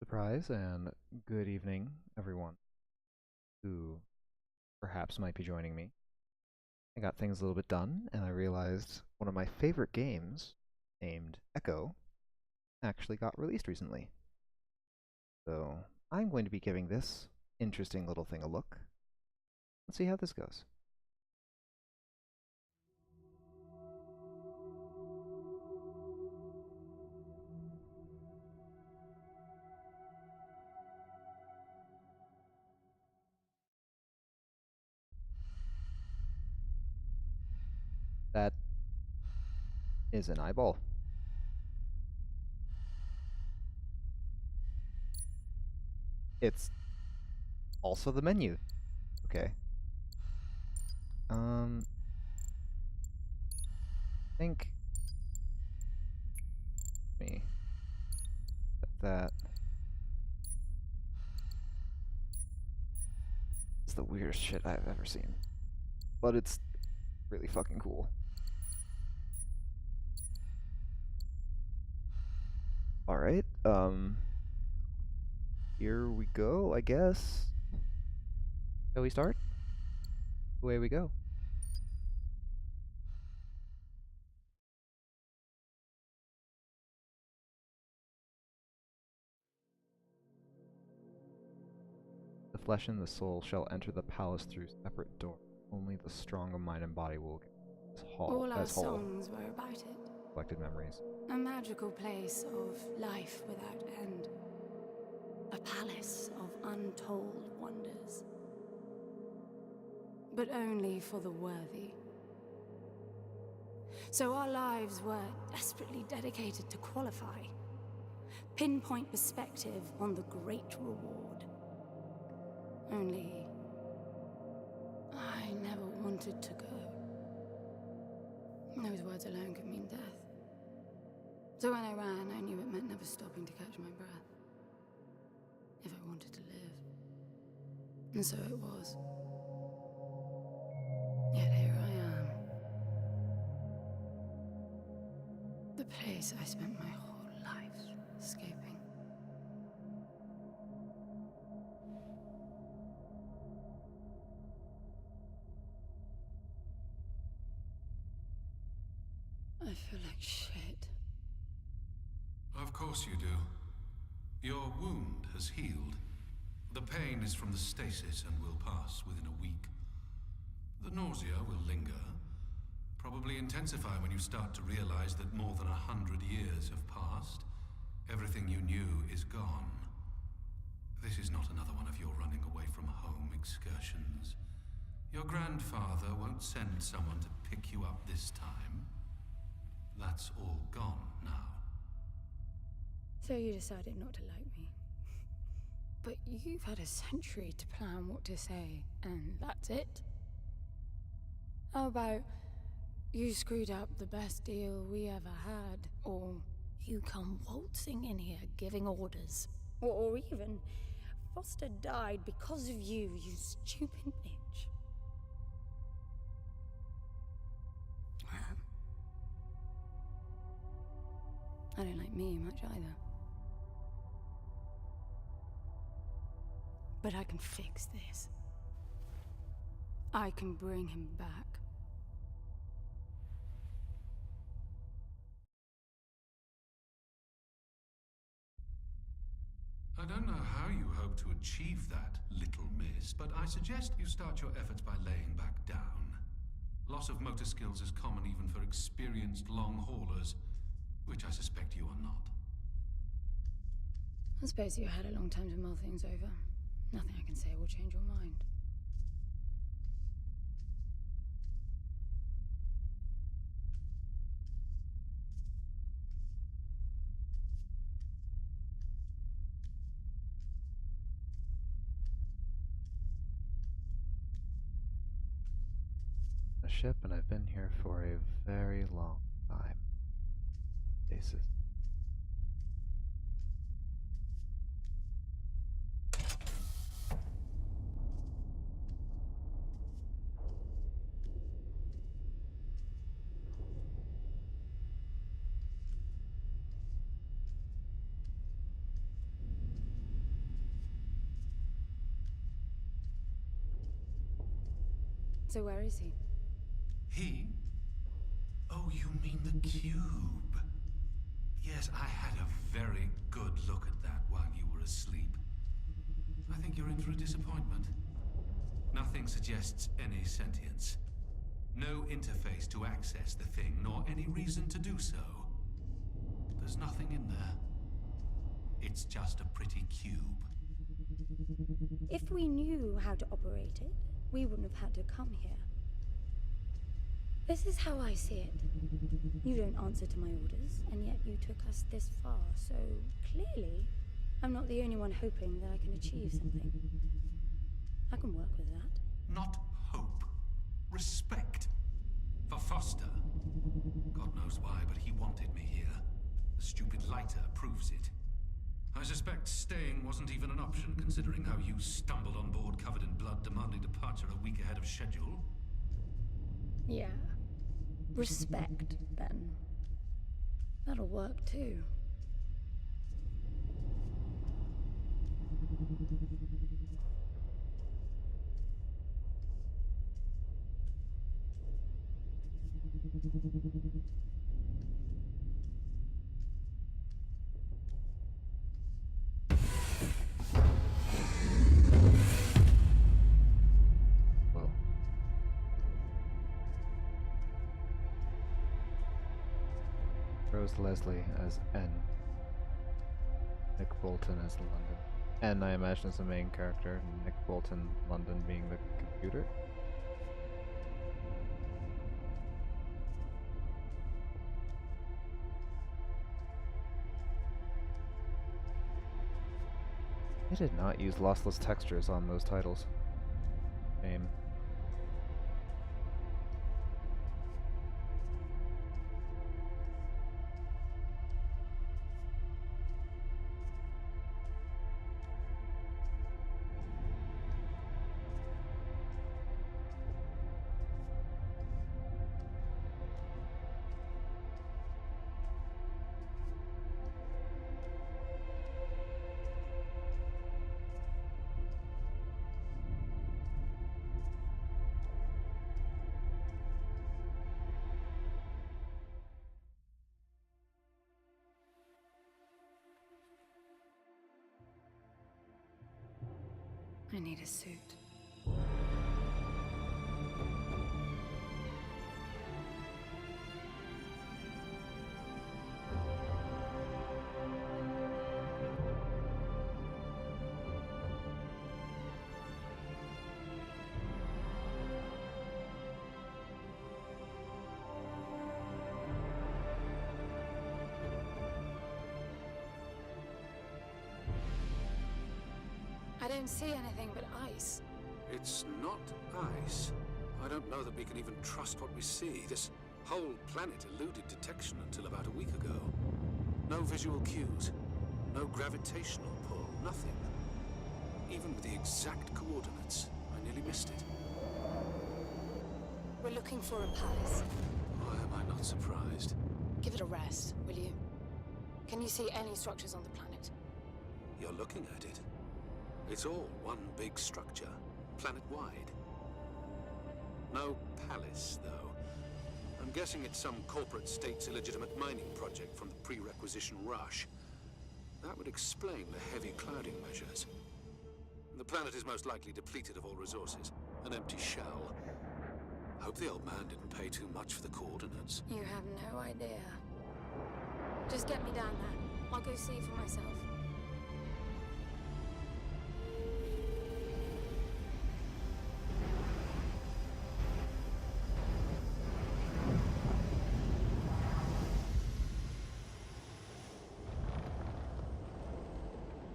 surprise, and good evening, everyone who perhaps might be joining me. I got things a little bit done, and I realized one of my favorite games, named Echo, actually got released recently. So I'm going to be giving this interesting little thing a look. Let's see how this goes. That is an eyeball. It's also the menu. Okay. I think me that is the weirdest shit I've ever seen. But it's really fucking cool. Alright, here we go, I guess. Shall we start? Away we go. The flesh and the soul shall enter the palace through separate doors. Only the strong of mind and body will get All our as whole. songs were about it. Collected memories. A magical place of life without end. A palace of untold wonders. But only for the worthy. So our lives were desperately dedicated to qualify. Pinpoint perspective on the great reward. Only I never wanted to go. Those words alone could mean death. So when I ran, I knew it meant never stopping to catch my breath. If I wanted to live. And so it was. Yet here I am. The place I spent my whole life escaping. I feel like shit. Of course you do. Your wound has healed. The pain is from the stasis and will pass within a week. The nausea will linger, probably intensify when you start to realize that more than 100 years have passed. Everything you knew is gone. This is not another one of your running away from home excursions. Your grandfather won't send someone to pick you up this time. That's all gone now. So you decided not to like me. But you've had a century to plan what to say, and that's it? How about you screwed up the best deal we ever had, or you come waltzing in here giving orders, or even Foster died because of you, you stupid bitch. I don't like me much either. But I can fix this. I can bring him back. I don't know how you hope to achieve that, little miss, but I suggest you start your efforts by laying back down. Loss of motor skills is common even for experienced long haulers, which I suspect you are not. I suppose you had a long time to mull things over. Nothing I can say will change your mind. A ship, and I've been here for a very long time. Stasis. So where is he? He? Oh, you mean the cube? Yes, I had a very good look at that while you were asleep. I think you're in for a disappointment. Nothing suggests any sentience. No interface to access the thing, nor any reason to do so. There's nothing in there. It's just a pretty cube. If we knew how to operate it, we wouldn't have had to come here. This is how I see it. You don't answer to my orders, and yet you took us this far, so clearly, I'm not the only one hoping that I can achieve something. I can work with that. Not hope. Respect. For Foster. God knows why, but he wanted me here. The stupid lighter proves it. I suspect staying wasn't even an option, considering how you stumbled on board covered in blood, demanding departure a week ahead of schedule. Yeah. Respect, then. That'll work too. Whoa. Rose Leslie as N. Nick Bolton as London. N, I imagine, is the main character, and Nick Bolton, London being the computer. I did not use lossless textures on those titles. Shame. I need a suit. I don't see anything but ice. It's not ice. I don't know that we can even trust what we see. This whole planet eluded detection until about a week ago. No visual cues, no gravitational pull, nothing. Even with the exact coordinates, I nearly missed it. We're looking for a palace. Why am I not surprised? Give it a rest, will you? Can you see any structures on the planet? You're looking at it. It's all one big structure, planet-wide. No palace, though. I'm guessing it's some corporate state's illegitimate mining project from the pre-requisition rush. That would explain the heavy clouding measures. The planet is most likely depleted of all resources. An empty shell. Hope the old man didn't pay too much for the coordinates. You have no idea. Just get me down there. I'll go see for myself.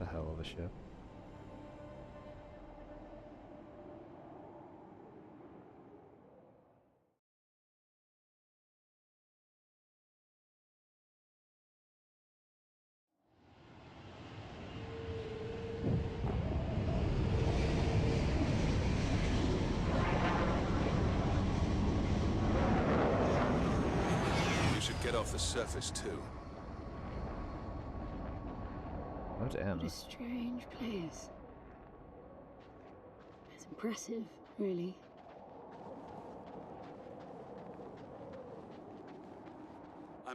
The hell of a ship. You should get off the surface, too. Oh damn. What a strange place. It's impressive, really.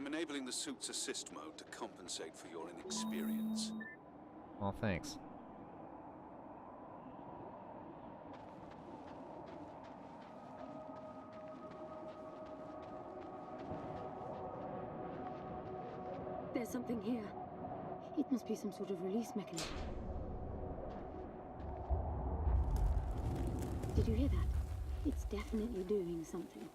I'm enabling the suit's assist mode to compensate for your inexperience. Well, thanks. There's something here. It must be some sort of release mechanism. Did you hear that? It's definitely doing something.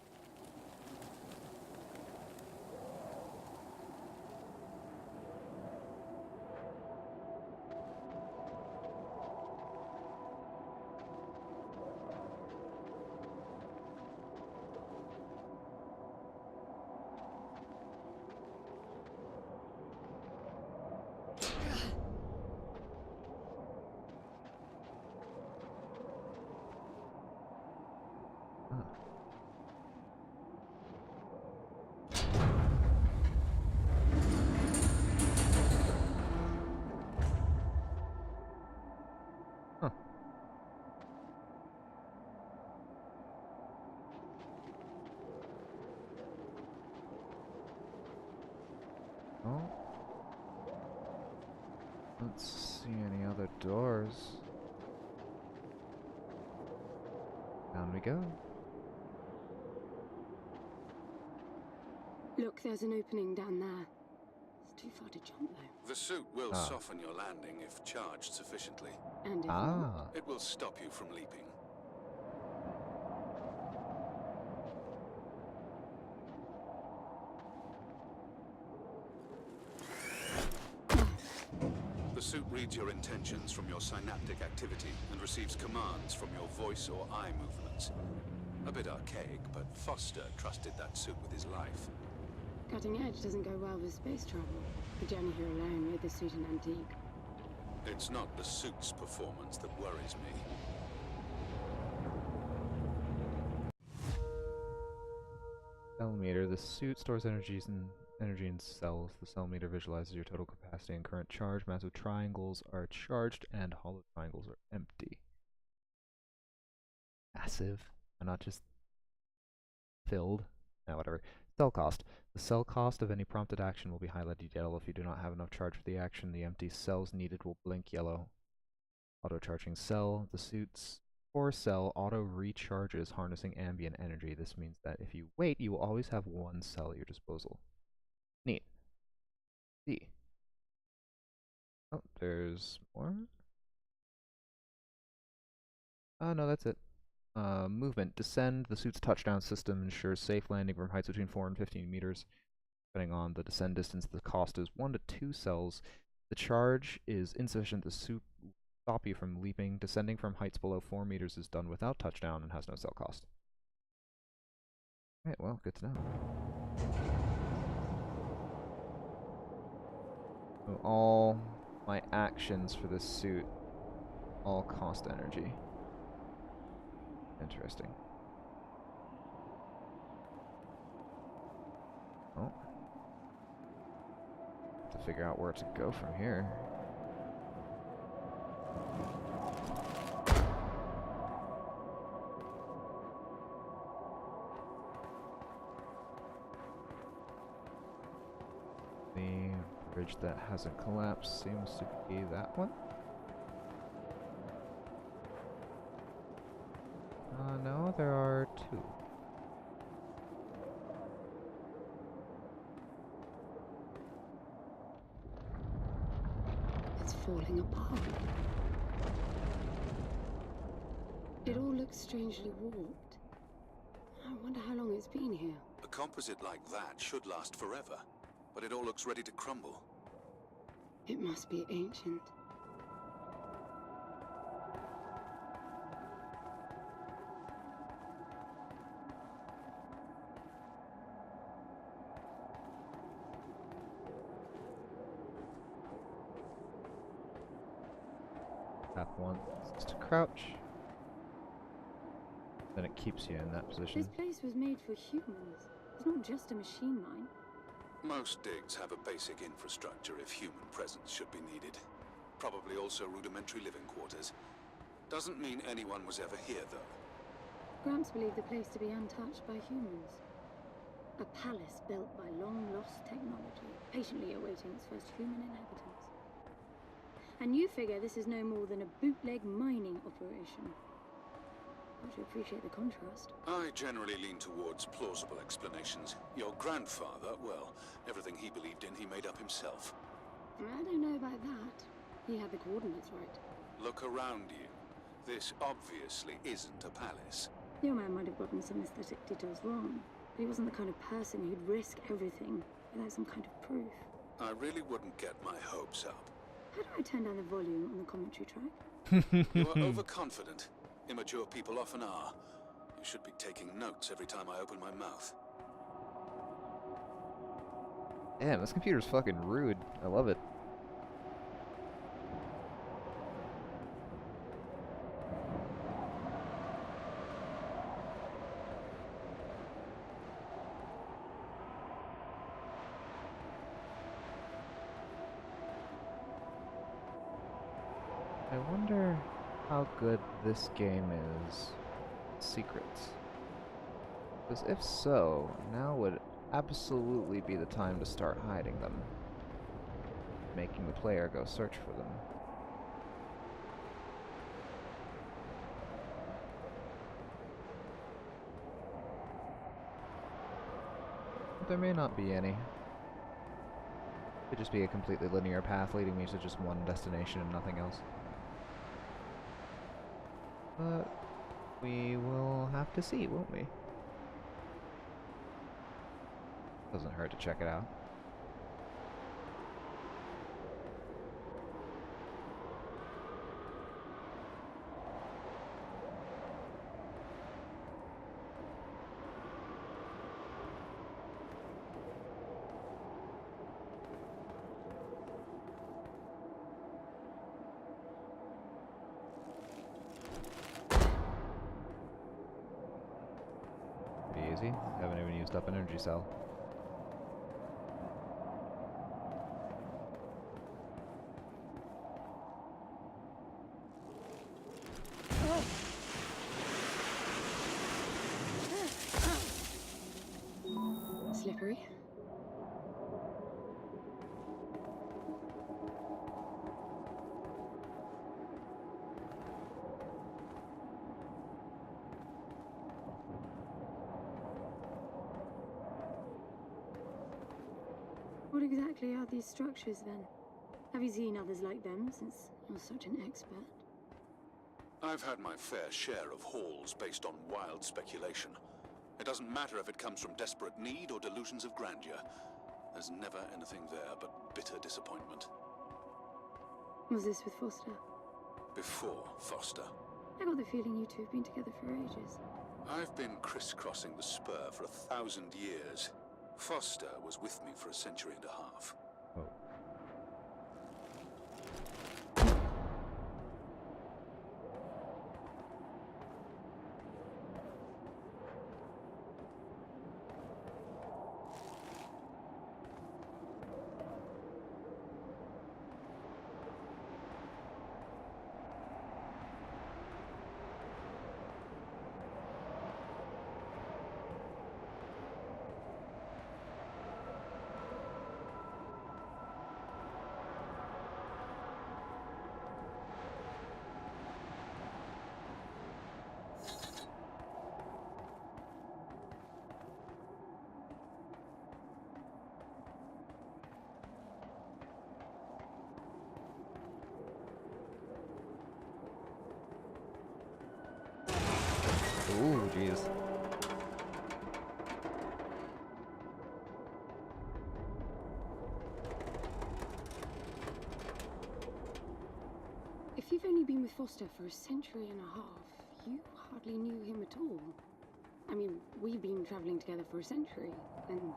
Oh. Let's see any other doors. Down we go. Look, there's an opening down there. It's too far to jump, though. The suit will soften your landing if charged sufficiently. And if not, It will stop you from leaping. The suit reads your intentions from your synaptic activity and receives commands from your voice or eye movements. A bit archaic, but Foster trusted that suit with his life. cutting edge doesn't go well with space travel. The journey here alone made the suit an antique. It's not the suit's performance that worries me. Cell meter. The suit stores energy in cells. The cell meter visualizes your total capacity and current charge. Massive triangles are charged and hollow triangles are empty. Massive, and not just filled. Now, whatever. Cell cost. The cell cost of any prompted action will be highlighted yellow. If you do not have enough charge for the action, the empty cells needed will blink yellow. Auto-charging cell. The suit's core cell auto-recharges, harnessing ambient energy. This means that if you wait, you will always have one cell at your disposal. Neat. C. Oh, there's more? No, that's it. Movement. Descend. The suit's touchdown system ensures safe landing from heights between 4 and 15 meters. Depending on the descend distance, the cost is 1 to 2 cells. The charge is insufficient. The suit will stop you from leaping. Descending from heights below 4 meters is done without touchdown and has no cell cost. Alright, well, good to know. So all my actions for this suit all cost energy. Interesting. Oh. Have to figure out where to go from here. The bridge that hasn't collapsed seems to be that one. No, there are 2. It's falling apart. It all looks strangely warped. I wonder how long it's been here. A composite like that should last forever, but it all looks ready to crumble. It must be ancient. Tap once to crouch. Then it keeps you in that position. This place was made for humans. It's not just a machine mine. Most digs have a basic infrastructure if human presence should be needed. Probably also rudimentary living quarters. Doesn't mean anyone was ever here, though. Gramps believed the place to be untouched by humans. A palace built by long-lost technology, patiently awaiting its first human inhabitants. And you figure this is no more than a bootleg mining operation. Got to appreciate the contrast. I generally lean towards plausible explanations. Your grandfather, well, everything he believed in, he made up himself. I don't know about that. He had the coordinates right. Look around you. This obviously isn't a palace. Your man might have gotten some aesthetic details wrong, but he wasn't the kind of person who'd risk everything without some kind of proof. I really wouldn't get my hopes up. How do I turn down the volume on the commentary track? You are overconfident. Immature people often are. You should be taking notes every time I open my mouth. Damn, this computer's fucking rude. I love it. I wonder how good this game is at secrets. Because if so, now would absolutely be the time to start hiding them, making the player go search for them. But there may not be any. Could just be a completely linear path leading me to just one destination and nothing else. But we will have to see, won't we? Doesn't hurt to check it out. Pretty easy. Haven't even used up an energy cell. Slippery. What exactly are these structures then? Have you seen others like them since you're such an expert? I've had my fair share of hauls based on wild speculation. It doesn't matter if it comes from desperate need or delusions of grandeur. There's never anything there but bitter disappointment. Was this with Foster? Before Foster. I got the feeling you two have been together for ages. I've been crisscrossing the spur for 1,000 years. Foster was with me for a century and a half. Oh. Ooh, jeez. If you've only been with Foster for a century and a half, you hardly knew him at all. I mean, we've been traveling together for a century, and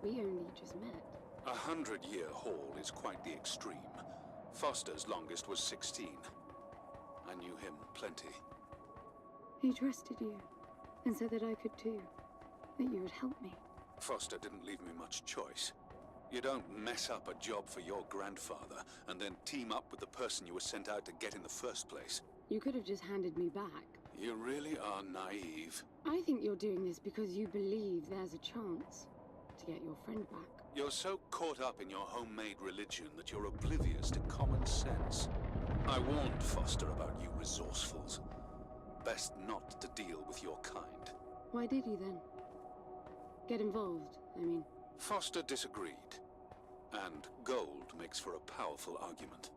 we only just met. 100-year haul is quite the extreme. Foster's longest was 16. I knew him plenty. He trusted you, and said that I could too, that you would help me. Foster didn't leave me much choice. You don't mess up a job for your grandfather and then team up with the person you were sent out to get in the first place. You could have just handed me back. You really are naive. I think you're doing this because you believe there's a chance. to get your friend back. You're so caught up in your homemade religion that you're oblivious to common sense. I warned Foster about you resourcefuls. Best not to deal with your kind. Why did you then? Get involved, I mean. Foster disagreed. And gold makes for a powerful argument.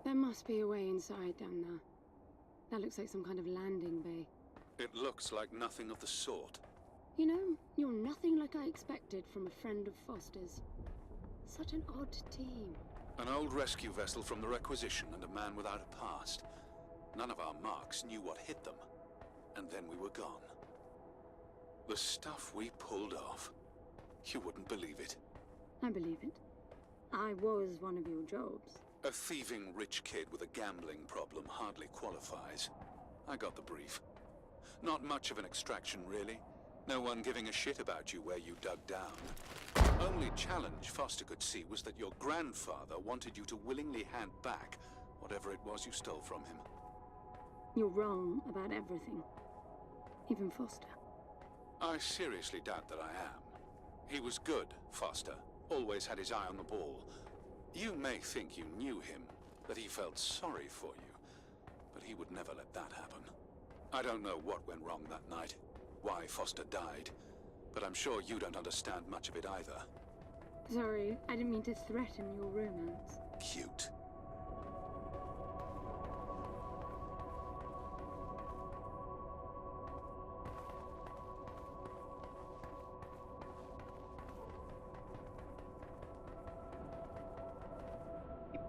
There must be a way inside down there. That looks like some kind of landing bay. It looks like nothing of the sort. You know, you're nothing like I expected from a friend of Foster's. Such an odd team. An old rescue vessel from the Requisition and a man without a past. None of our marks knew what hit them. And then we were gone. The stuff we pulled off. You wouldn't believe it. I believe it. I was one of your jobs. A thieving rich kid with a gambling problem hardly qualifies. I got the brief. Not much of an extraction, really. No one giving a shit about you where you dug down. Only challenge Foster could see was that your grandfather wanted you to willingly hand back whatever it was you stole from him. You're wrong about everything. Even Foster. I seriously doubt that I am. He was good, Foster. Always had his eye on the ball. You may think you knew him, that he felt sorry for you, but he would never let that happen. I don't know what went wrong that night, why Foster died, but I'm sure you don't understand much of it either. Sorry, I didn't mean to threaten your romance. Cute.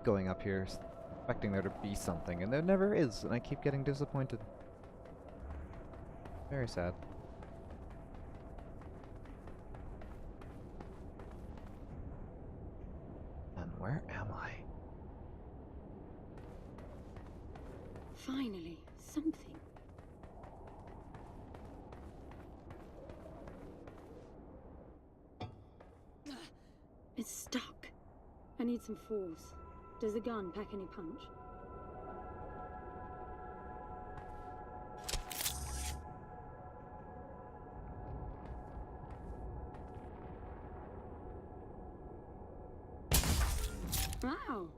Going up here, expecting there to be something, and there never is, and I keep getting disappointed. Very sad. And where am I? Finally, something. It's stuck. I need some force. Does the gun pack any punch? Wow,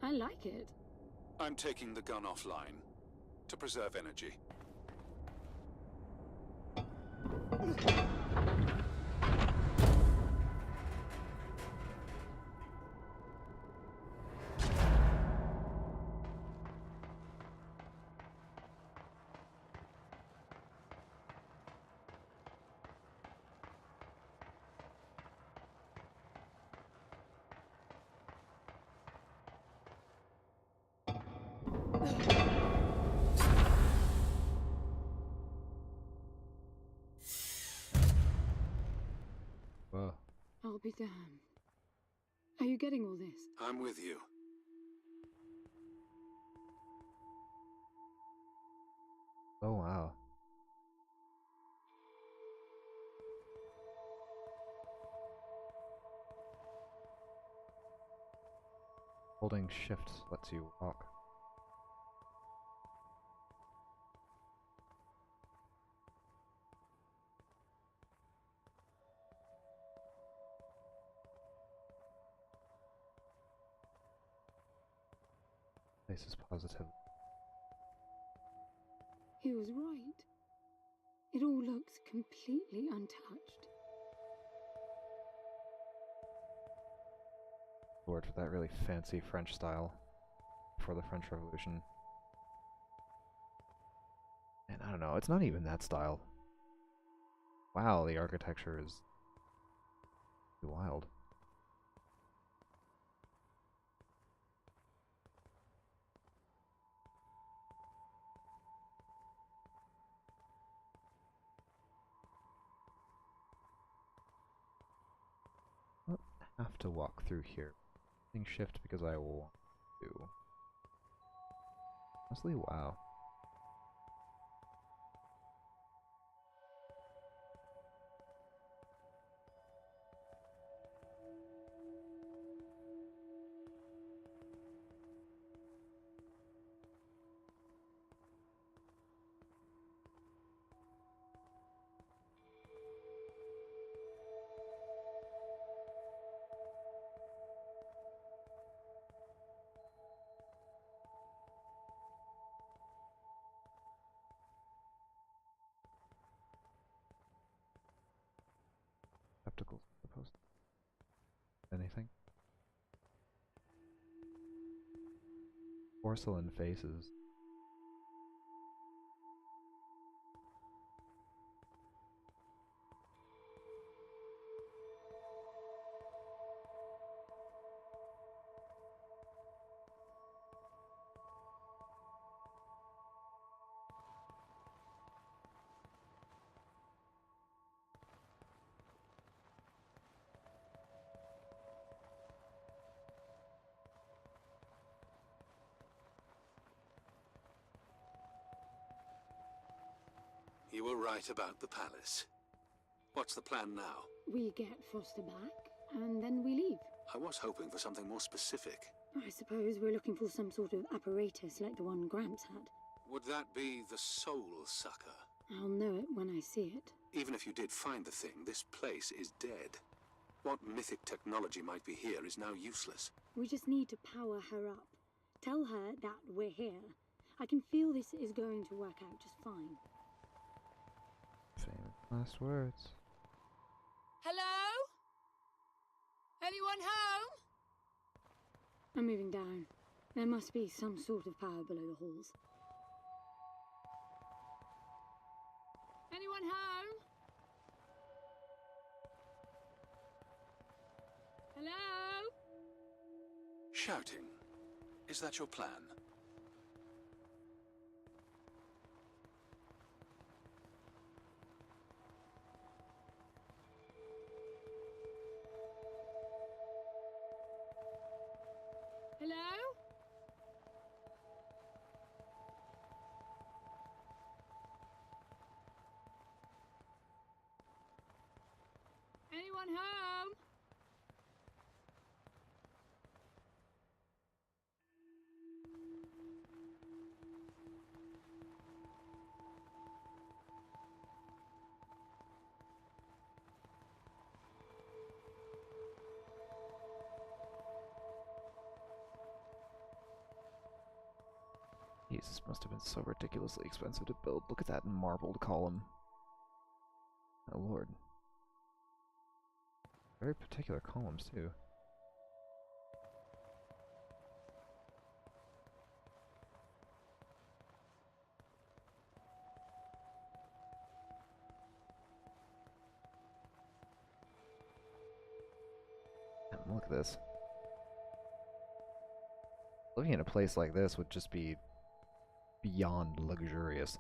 I like it. I'm taking the gun offline to preserve energy. Whoa. I'll be damned. Are you getting all this? I'm with you. Oh wow. Holding shift lets you walk. Place is positive. He was right. It all looks completely untouched. Lord, for that really fancy French style for the French Revolution. I don't know, it's not even that style. Wow, the architecture is wild. I don't have to walk through here. Hitting shift because I want to. Honestly, wow. Receptacles supposed to anything? Porcelain faces. You were right about the palace. What's the plan now? We get Foster back, and then we leave. I was hoping for something more specific. I suppose we're looking for some sort of apparatus like the one Gramps had. Would that be the Soul Sucker? I'll know it when I see it. Even if you did find the thing, this place is dead. What mythic technology might be here is now useless. We just need to power her up. Tell her that we're here. I can feel this is going to work out just fine. Famous last words. Hello? Anyone home? I'm moving down. There must be some sort of power below the halls. Anyone home? Hello? Shouting. Is that your plan? Hello? Anyone home? Jesus, must have been so ridiculously expensive to build. Look at that marbled column. Oh lord. Very particular columns, too. And look at this. Living in a place like this would just be beyond luxurious.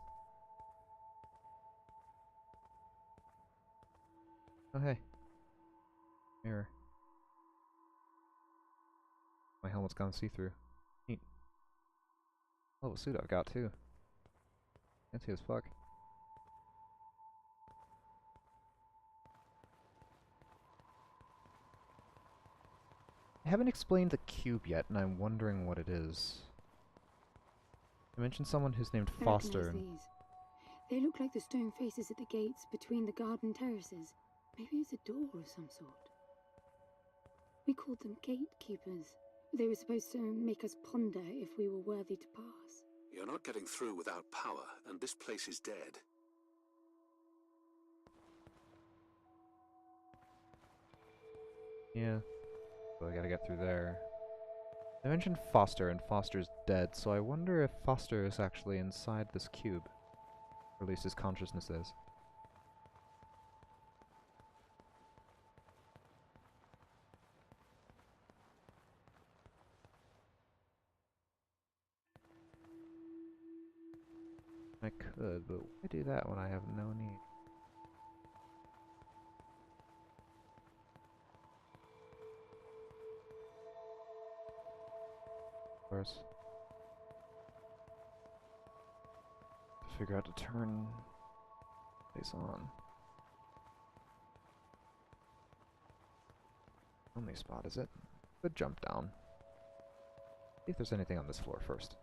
Oh hey. Mirror. My helmet's gone see-through. Neat. Oh, a suit I've got too. Fancy as fuck. I haven't explained the cube yet, and I'm wondering what it is. I mentioned someone who's named I Foster. recognize these. They look like the stone faces at the gates between the garden terraces. Maybe it's a door of some sort. We called them gatekeepers. They were supposed to make us ponder if we were worthy to pass. You're not getting through without power, and this place is dead. Yeah. So I gotta get through there. I mentioned Foster, and Foster's dead, so I wonder if Foster is actually inside this cube. Or at least his consciousness is. I could, but why do that when I have no need? Of course. To figure out to turn place on. Only spot, is it? Good jump down. See if there's anything on this floor first.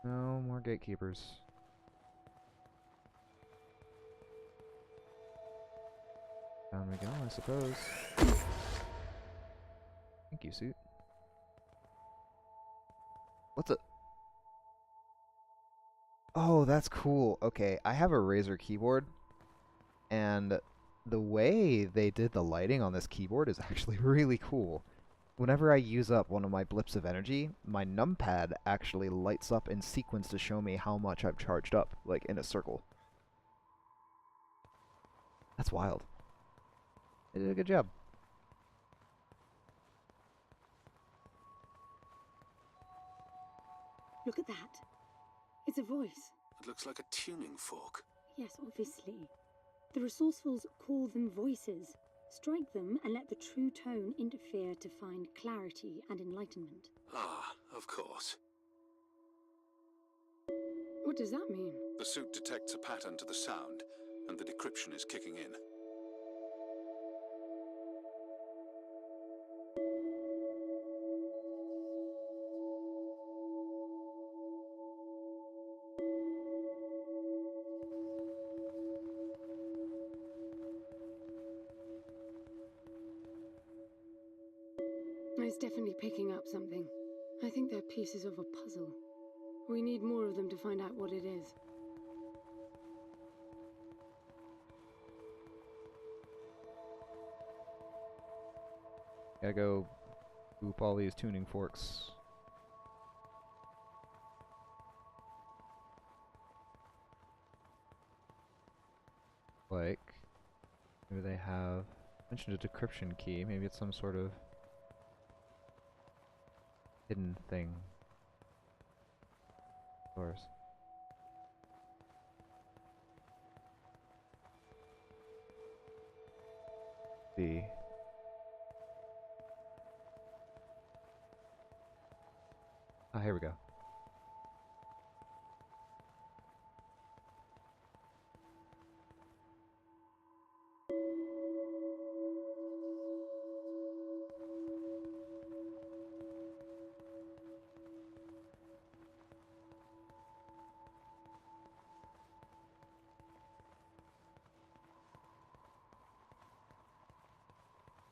No more gatekeepers. Down we go, I suppose. Thank you, suit. What's a... Oh, that's cool. Okay, I have a Razer keyboard, and the way they did the lighting on this keyboard is actually really cool. Whenever I use up one of my blips of energy, my numpad actually lights up in sequence to show me how much I've charged up, like in a circle. That's wild. They did a good job. Look at that. It's a voice. It looks like a tuning fork. Yes, obviously. The resourcefuls call them voices. Strike them and let the true tone interfere to find clarity and enlightenment. Ah, of course. What does that mean? The suit detects a pattern to the sound, and the decryption is kicking in. It's definitely picking up something. I think they're pieces of a puzzle. We need more of them to find out what it is. Gotta go boop all these tuning forks. Like, maybe they have mentioned a decryption key. Maybe it's some sort of hidden thing. Of course. See. Ah, here we go.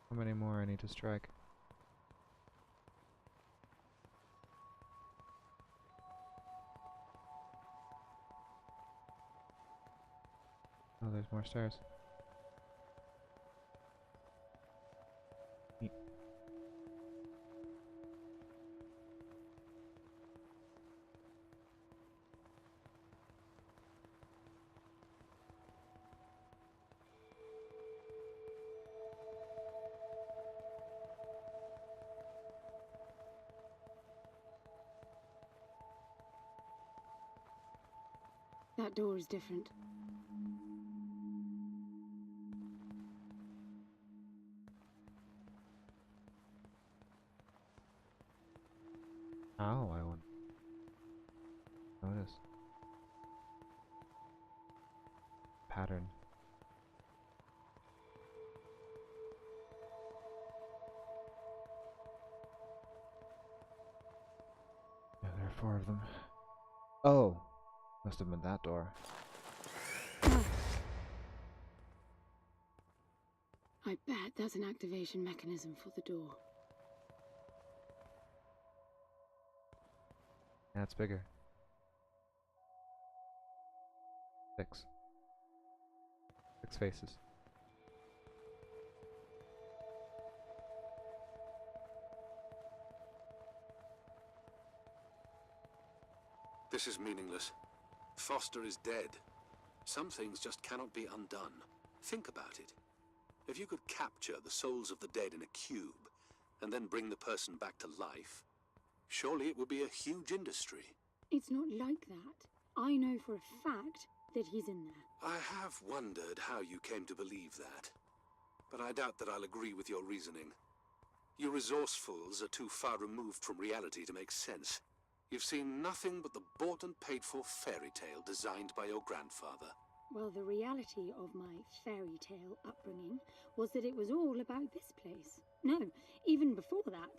How many more I need to strike? Oh, there's more stairs. Neat. That door is different. How, I want notice. Pattern. Yeah, there are 4 of them. Oh! Must have been that door. I bet that's an activation mechanism for the door. Yeah, it's bigger. 6. 6 faces. This is meaningless. Foster is dead. Some things just cannot be undone. Think about it. If you could capture the souls of the dead in a cube, and then bring the person back to life, surely it would be a huge industry. It's not like that. I know for a fact that he's in there. I have wondered how you came to believe that, but I doubt that I'll agree with your reasoning. You resourcefuls are too far removed from reality to make sense. You've seen nothing but the bought and paid for fairy tale designed by your grandfather. Well, the reality of my fairy tale upbringing was that it was all about this place. No, even before that,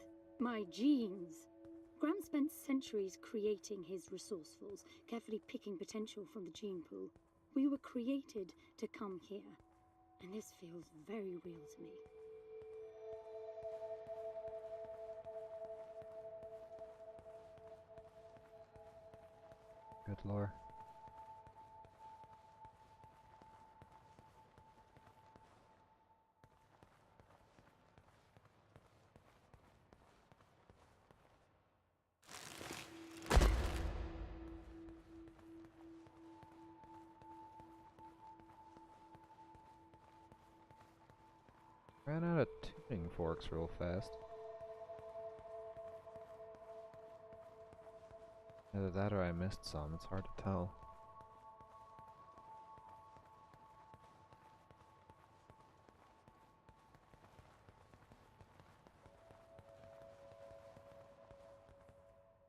my genes. Gram spent centuries creating his resourcefuls, carefully picking potential from the gene pool. We were created to come here, and this feels very real to me. Good lore. Ran out of tuning forks real fast. Either that or I missed some, it's hard to tell.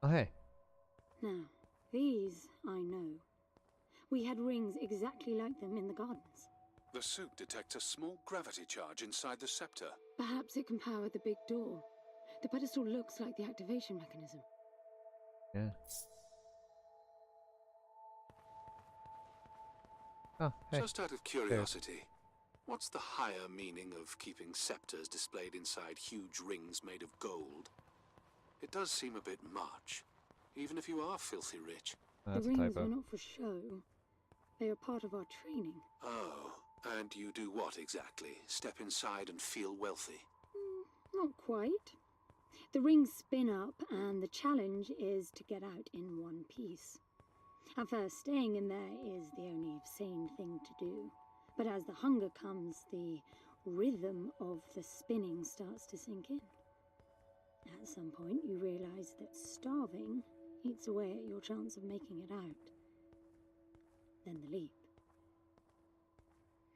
Oh hey. Now, these I know. We had rings exactly like them in the gardens. The suit detects a small gravity charge inside the scepter. Perhaps it can power the big door. The pedestal looks like the activation mechanism. Yeah. Oh, hey. Just out of curiosity, what's the higher meaning of keeping scepters displayed inside huge rings made of gold? It does seem a bit much, even if you are filthy rich. That's the a rings typo. are not for show. They are part of our training. Oh, and you do what exactly? Step inside and feel wealthy? Not quite. The rings spin up, and the challenge is to get out in one piece. At first, staying in there is the only sane thing to do. But as the hunger comes, the rhythm of the spinning starts to sink in. At some point, you realize that starving eats away at your chance of making it out. Then the leap.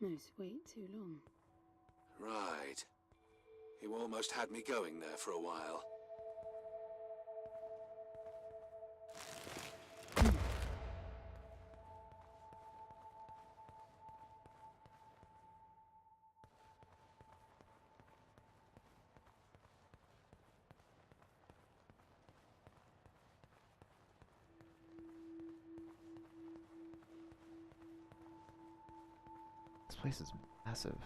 No, wait too long. Right. You almost had me going there for a while. This place is massive.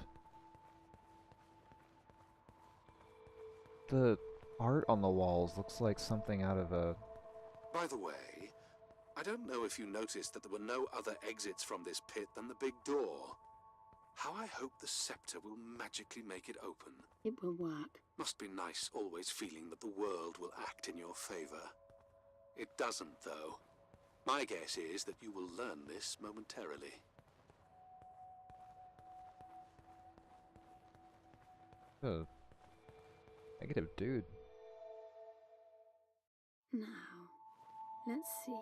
The art on the walls looks like something out of a... By the way, I don't know if you noticed that there were no other exits from this pit than the big door. How I hope the scepter will magically make it open. It will work. Must be nice always feeling that the world will act in your favor. It doesn't, though. My guess is that you will learn this momentarily. a negative dude. Now, let's see.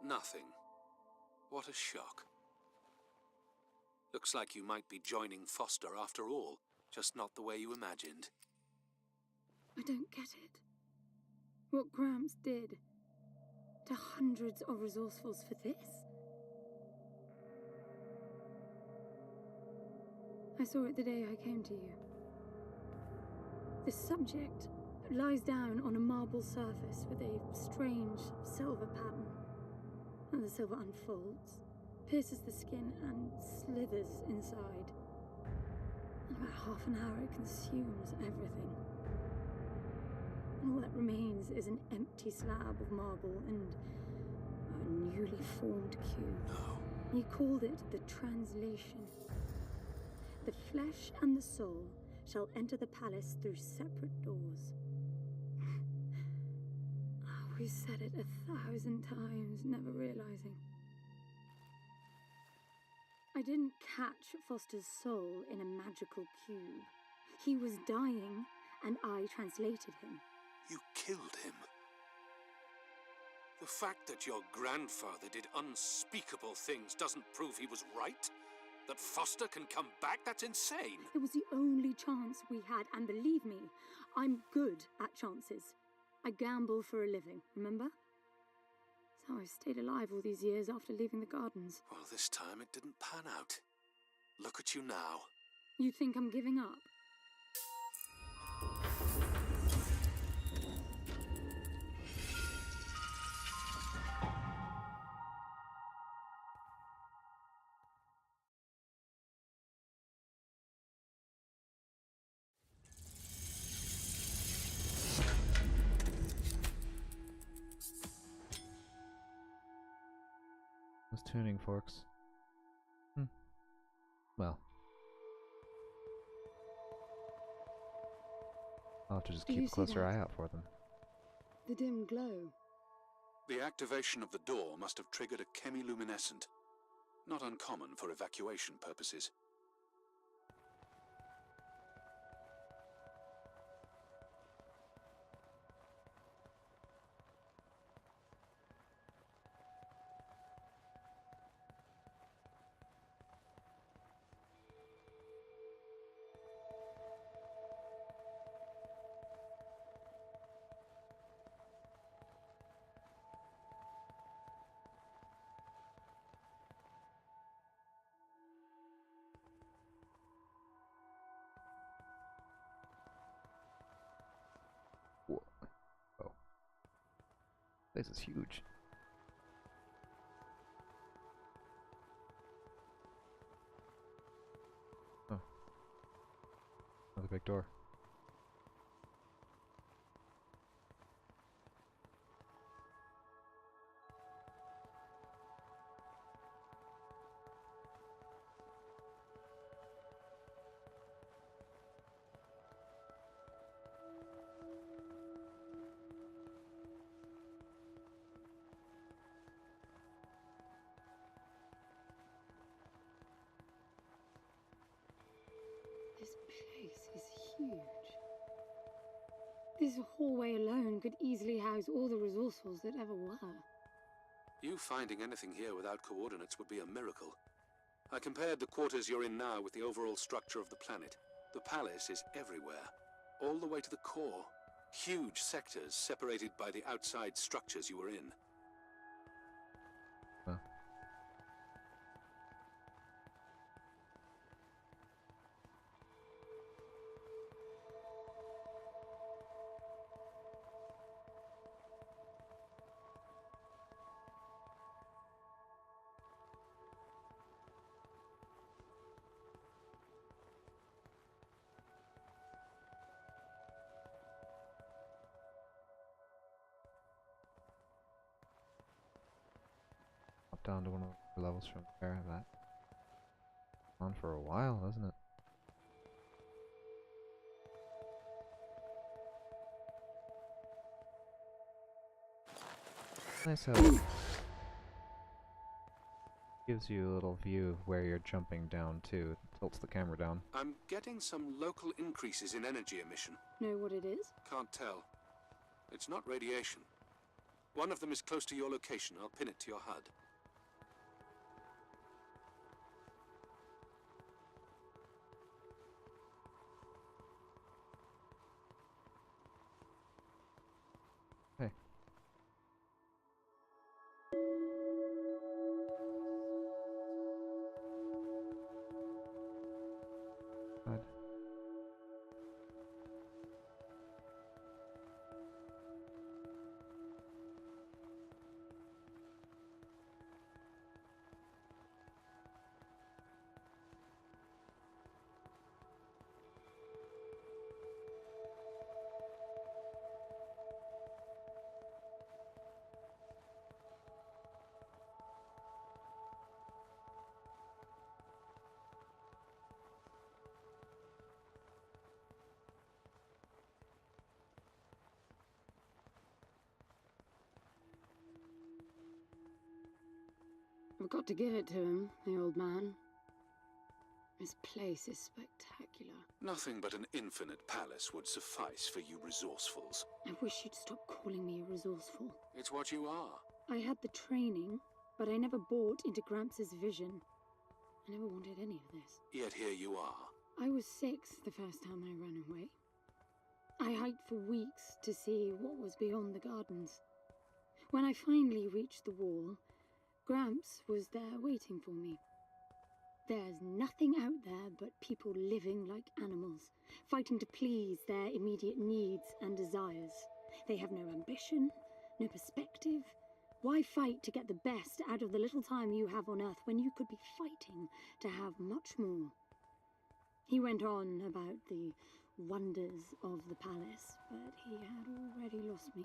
Nothing. What a shock. Looks like you might be joining Foster after all, just not the way you imagined. I don't get it. What Gramps did to hundreds of resourcefuls for this? I saw it the day I came to you. The subject lies down on a marble surface with a strange silver pattern. And the silver unfolds, pierces the skin, and slithers inside. In about half an hour, it consumes everything. And all that remains is an empty slab of marble and a newly formed cube. No. He called it the translation. The flesh and the soul shall enter the palace through separate doors. We said it 1,000 times, never realizing. I didn't catch Foster's soul in a magical cube. He was dying, and I translated him. You killed him. The fact that your grandfather did unspeakable things doesn't prove he was right? That Foster can come back? That's insane! It was the only chance we had, and believe me, I'm good at chances. I gamble for a living, remember? It's how I've stayed alive all these years after leaving the gardens. Well, this time it didn't pan out. Look at you now. You think I'm giving up? Those tuning forks. Well. I'll have to just Do keep you a see closer that? eye out for them. The dim glow. The activation of the door must have triggered a chemiluminescent. Not uncommon for evacuation purposes. Whoa. Oh. This is huge. Oh. Another big door. This place is huge. This hallway alone could easily house all the resourcefulls that ever were. You finding anything here without coordinates would be a miracle. I compared the quarters you're in now with the overall structure of the planet. The palace is everywhere, all the way to the core. Huge sectors separated by the outside structures you were in. Huh. Up down to one of the levels from there. That on for a while, doesn't it? Nice how it gives you a little view of where you're jumping down to. It tilts the camera down. I'm getting some local increases in energy emission. Know what it is? Can't tell. It's not radiation. One of them is close to your location. I'll pin it to your HUD. Hey. HUD. I've got to give it to him, the old man. This place is spectacular. Nothing but an infinite palace would suffice for you resourcefuls. I wish you'd stop calling me resourceful. It's what you are. I had the training, but I never bought into Gramps' vision. I never wanted any of this. Yet here you are. I was 6 the first time I ran away. I hiked for weeks to see what was beyond the gardens. When I finally reached the wall, Gramps was there waiting for me. There's nothing out there but people living like animals, fighting to please their immediate needs and desires. They have no ambition, no perspective. Why fight to get the best out of the little time you have on Earth when you could be fighting to have much more? He went on about the wonders of the palace, but he had already lost me.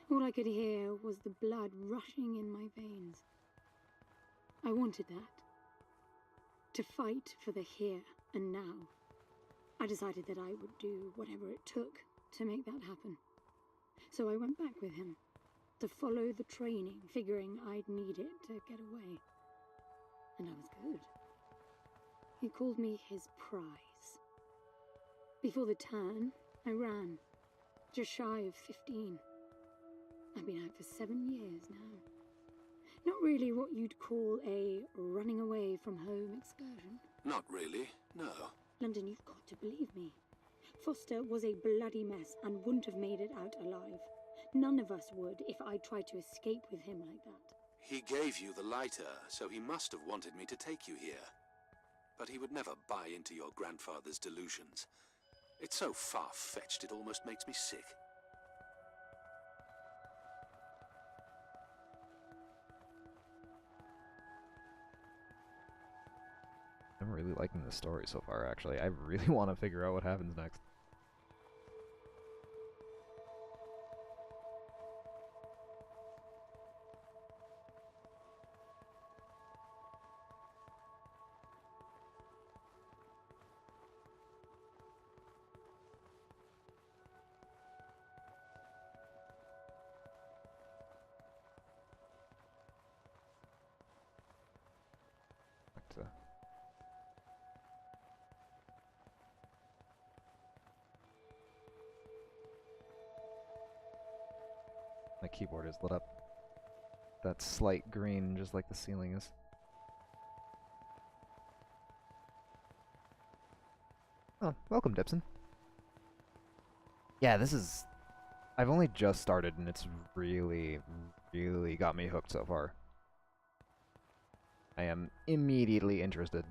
All I could hear was the blood rushing in my veins. I wanted that. To fight for the here and now. I decided that I would do whatever it took to make that happen. So I went back with him, to follow the training, figuring I'd need it to get away. And I was good. He called me his prize. Before the turn, I ran, just shy of 15. I've been out for 7 years now. Not really what you'd call a running away from home excursion. Not really, no. London, you've got to believe me. Foster was a bloody mess and wouldn't have made it out alive. None of us would if I tried to escape with him like that. He gave you the lighter, so he must have wanted me to take you here. But he would never buy into your grandfather's delusions. It's so far-fetched it almost makes me sick. I'm really liking this story so far, actually. I really want to figure out what happens next. Back to my keyboard is lit up that slight green, just like the ceiling is. Oh, welcome, Dipson. Yeah, this is... I've only just started, and it's really, really got me hooked so far. I am immediately interested.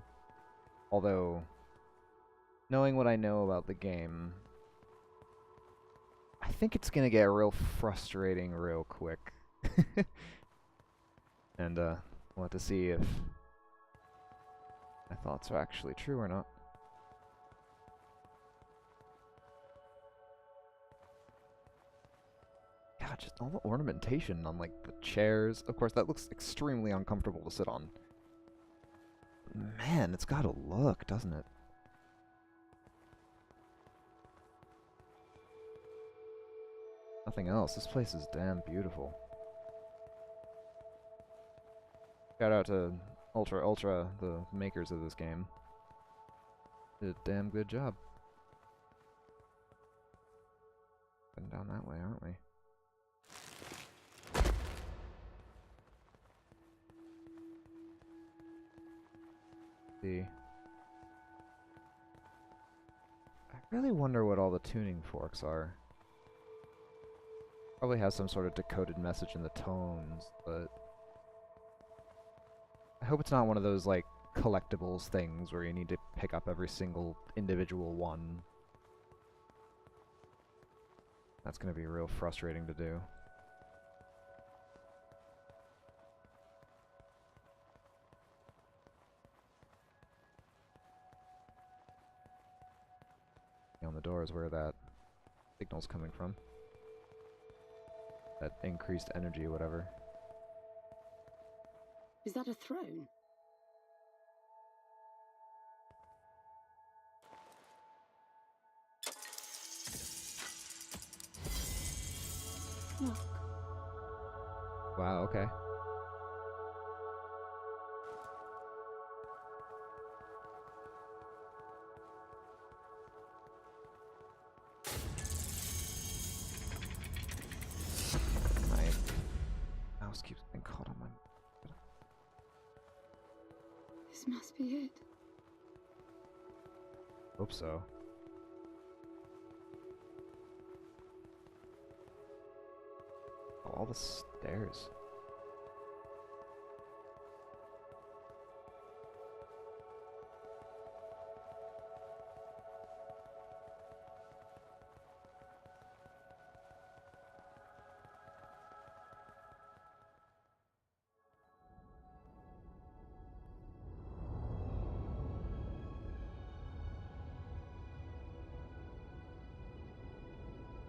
Although, knowing what I know about the game, I think it's gonna get real frustrating real quick. And we'll have to see if my thoughts are actually true or not. God, just all the ornamentation on like the chairs. Of course, that looks extremely uncomfortable to sit on. Man, it's got a look, doesn't it? Nothing else. This place is damn beautiful. Shout out to Ultra, the makers of this game. Did a damn good job. Heading down that way, aren't we? See. I really wonder what all the tuning forks are. Probably has some sort of decoded message in the tones, but I hope it's not one of those like collectibles things where you need to pick up every single individual one. That's gonna be real frustrating to do. On the door is where that signal's coming from. That increased energy, whatever. Is that a throne? Look. Wow, okay. This must be it. Hope so. Oh, all the stairs.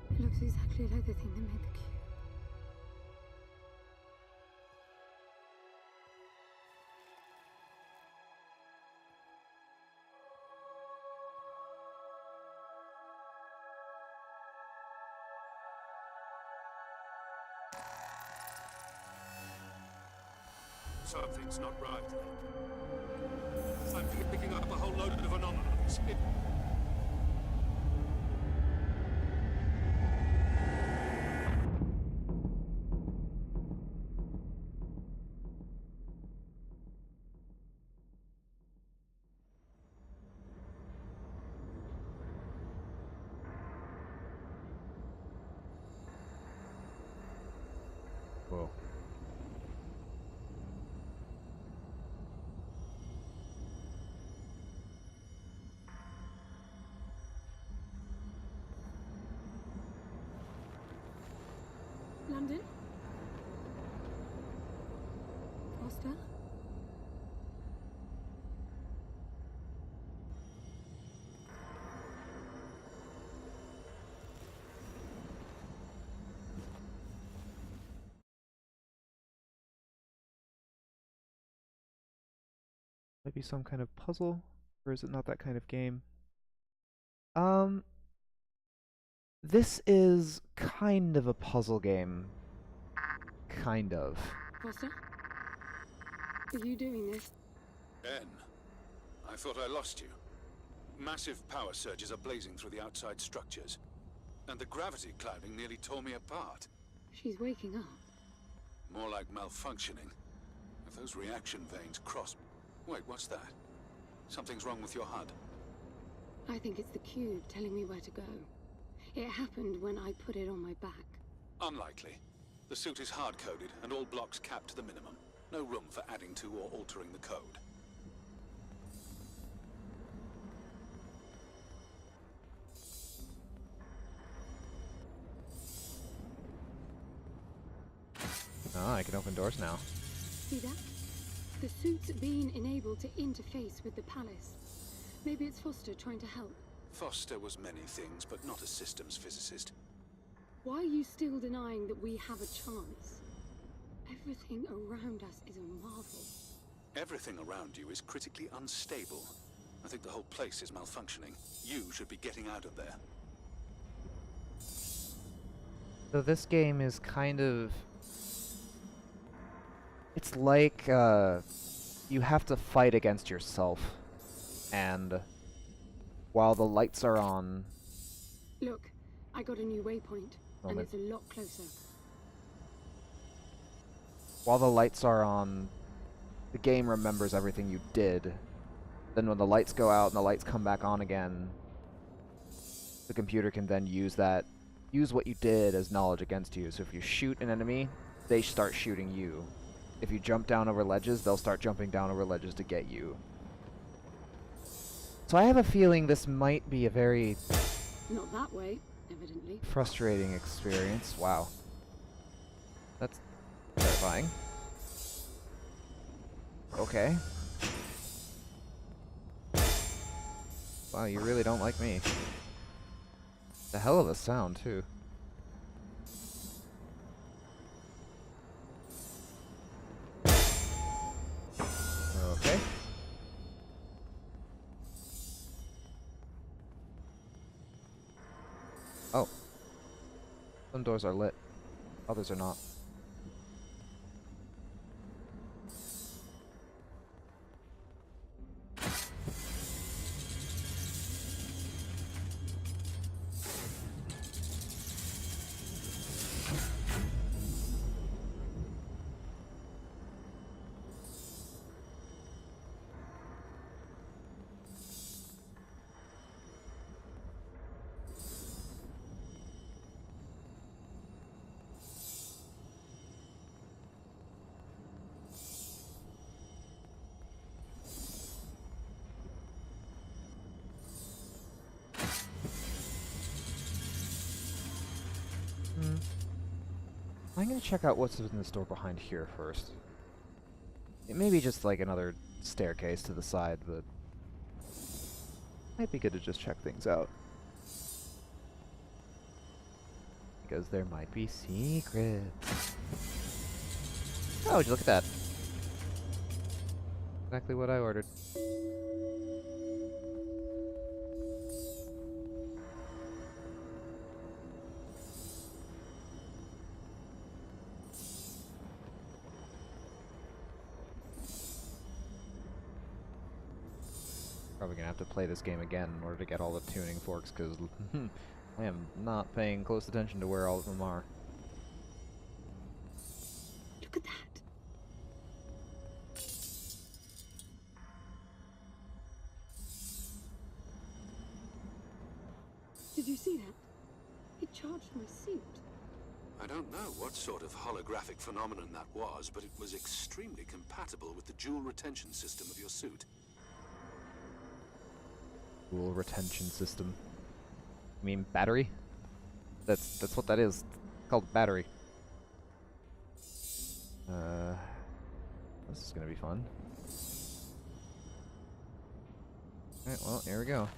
It looks exactly like the thing that made the cube. Something's not right. I'm picking up a whole load of anomalies. Whoa. London? Foster? Might be some kind of puzzle, or is it not that kind of game? Um, this is kind of a puzzle game. Kind of. Foster? Are you doing this? Ben, I thought I lost you. Massive power surges are blazing through the outside structures, and the gravity clouding nearly tore me apart. She's waking up. More like malfunctioning. If those reaction veins cross... Wait, what's that? Something's wrong with your HUD. I think it's the cube telling me where to go. It happened when I put it on my back. Unlikely. The suit is hard-coded, and all blocks capped to the minimum. No room for adding to or altering the code. Ah, I can open doors now. See that? The suit's been enabled to interface with the palace. Maybe it's Foster trying to help. Foster was many things, but not a systems physicist. Why are you still denying that we have a chance? Everything around us is a marvel. Everything around you is critically unstable. I think the whole place is malfunctioning. You should be getting out of there. So this game is kind of... It's like, you have to fight against yourself. And while the lights are on... Look, I got a new waypoint, and Moment. it's a lot closer. While the lights are on, the game remembers everything you did. Then when the lights go out and the lights come back on again, the computer can then use what you did as knowledge against you. So if you shoot an enemy, they start shooting you. If you jump down over ledges, they'll start jumping down over ledges to get you. So I have a feeling this might be a very Not that way, evidently. frustrating experience. Wow. That's terrifying. Okay. Wow, you really don't like me. The hell of a sound, too. Okay. Oh. Some doors are lit. Others are not. I'm gonna check out what's in the store behind here first. It may be just like another staircase to the side, but might be good to just check things out. Because there might be secrets. Oh, would you look at that? Exactly what I ordered. Probably gonna have to play this game again in order to get all the tuning forks, because I am not paying close attention to where all of them are. Look at that. Did you see that? It charged my suit. I don't know what sort of holographic phenomenon that was, but it was extremely compatible with the dual retention system of your suit. Dual retention system. You mean battery? That's what that is. It's called battery. This is gonna be fun. Alright, well, here we go.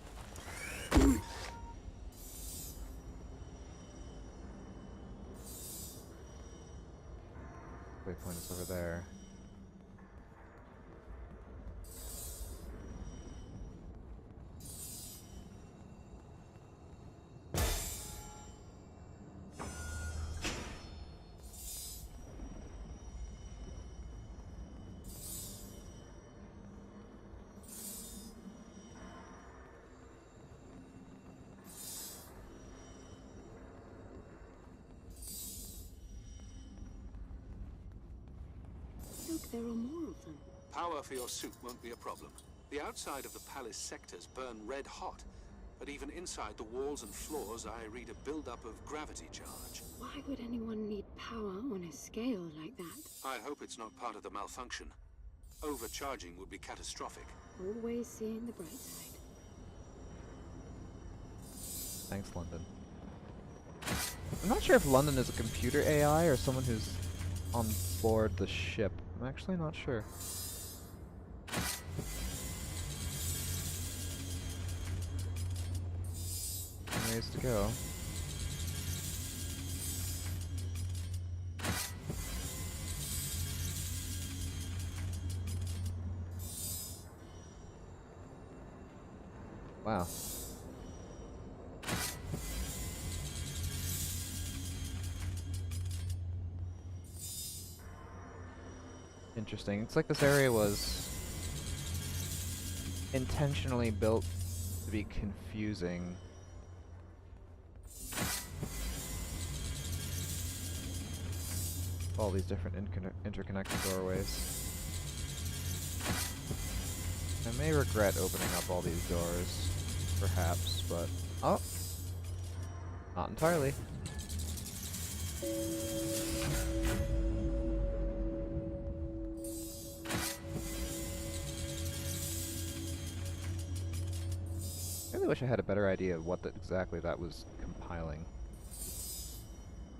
Waypoint is over there. Look, there are more of them. Power for your suit won't be a problem. The outside of the palace sectors burn red hot, but even inside the walls and floors I read a build-up of gravity charge. Why would anyone need power on a scale like that? I hope it's not part of the malfunction. Overcharging would be catastrophic. Always seeing the bright side. Thanks, London. I'm not sure if London is a computer AI or someone who's on board the ship. I'm actually not sure. Ways to go. Wow. Interesting. It's like this area was intentionally built to be confusing. All these different interconnected doorways. I may regret opening up all these doors, perhaps, but... Oh! Not entirely. I really wish I had a better idea of what exactly that was compiling.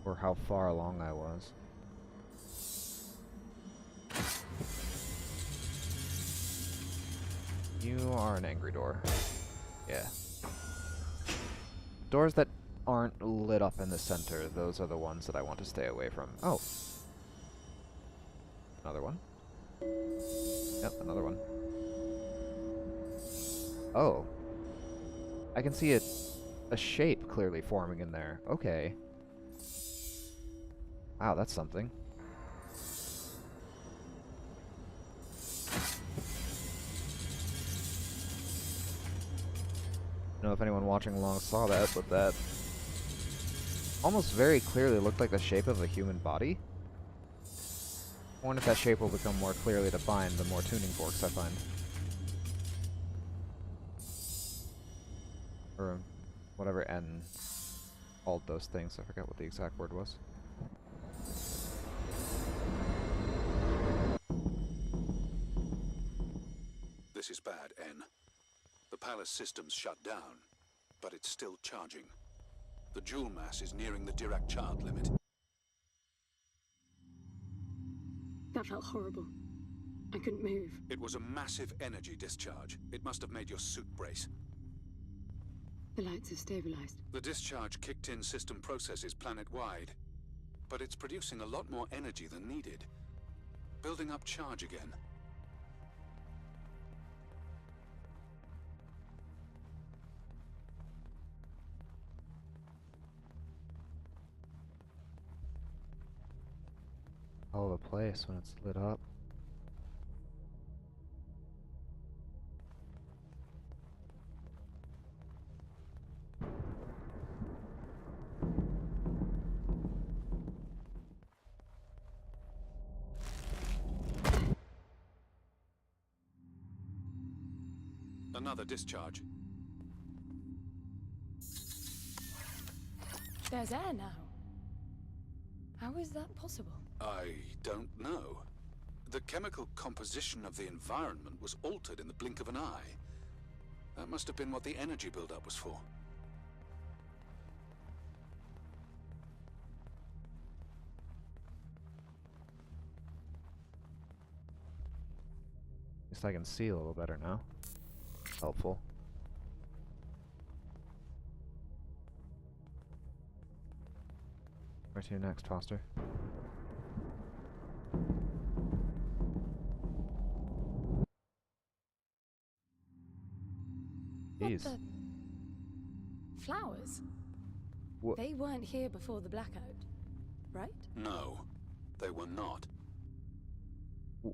Or how far along I was. You are an angry door. Yeah. Doors that aren't lit up in the center, those are the ones that I want to stay away from. Oh. Another one. Yep, another one. Oh. I can see a shape clearly forming in there. Okay. Wow, that's something. I don't know if anyone watching along saw that, but that almost very clearly looked like the shape of a human body. I wonder if that shape will become more clearly defined the more tuning forks I find. Or whatever N called those things. I forgot what the exact word was. This is bad, N. The palace system's shut down, but it's still charging. The jewel mass is nearing the Dirac child limit. That felt horrible. I couldn't move. It was a massive energy discharge. It must have made your suit brace. The lights have stabilized. The discharge kicked in system processes planet-wide, but it's producing a lot more energy than needed. Building up charge again. Hell of a place when it's lit up. Another discharge. There's air now. How is that possible? I don't know. The chemical composition of the environment was altered in the blink of an eye. That must have been what the energy buildup was for. At least I can see a little better now. Helpful. Where to next, Foster? What Jeez. the? Flowers? What? They weren't here before the blackout, right? No, they were not.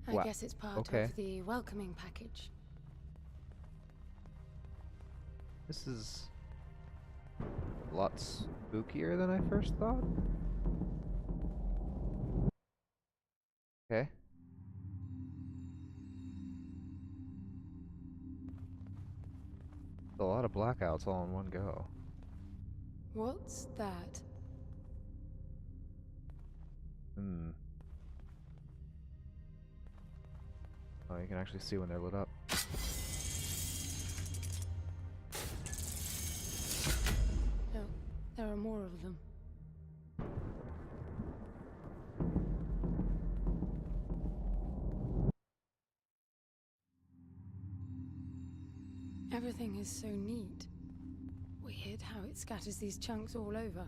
I guess it's part Okay. of the welcoming package. This is a lot spookier than I first thought. Okay. A lot of blackouts all in one go. What's that? Hmm. Oh, you can actually see when they're lit up. Oh, there are more of them. Everything is so neat. Weird how it scatters these chunks all over.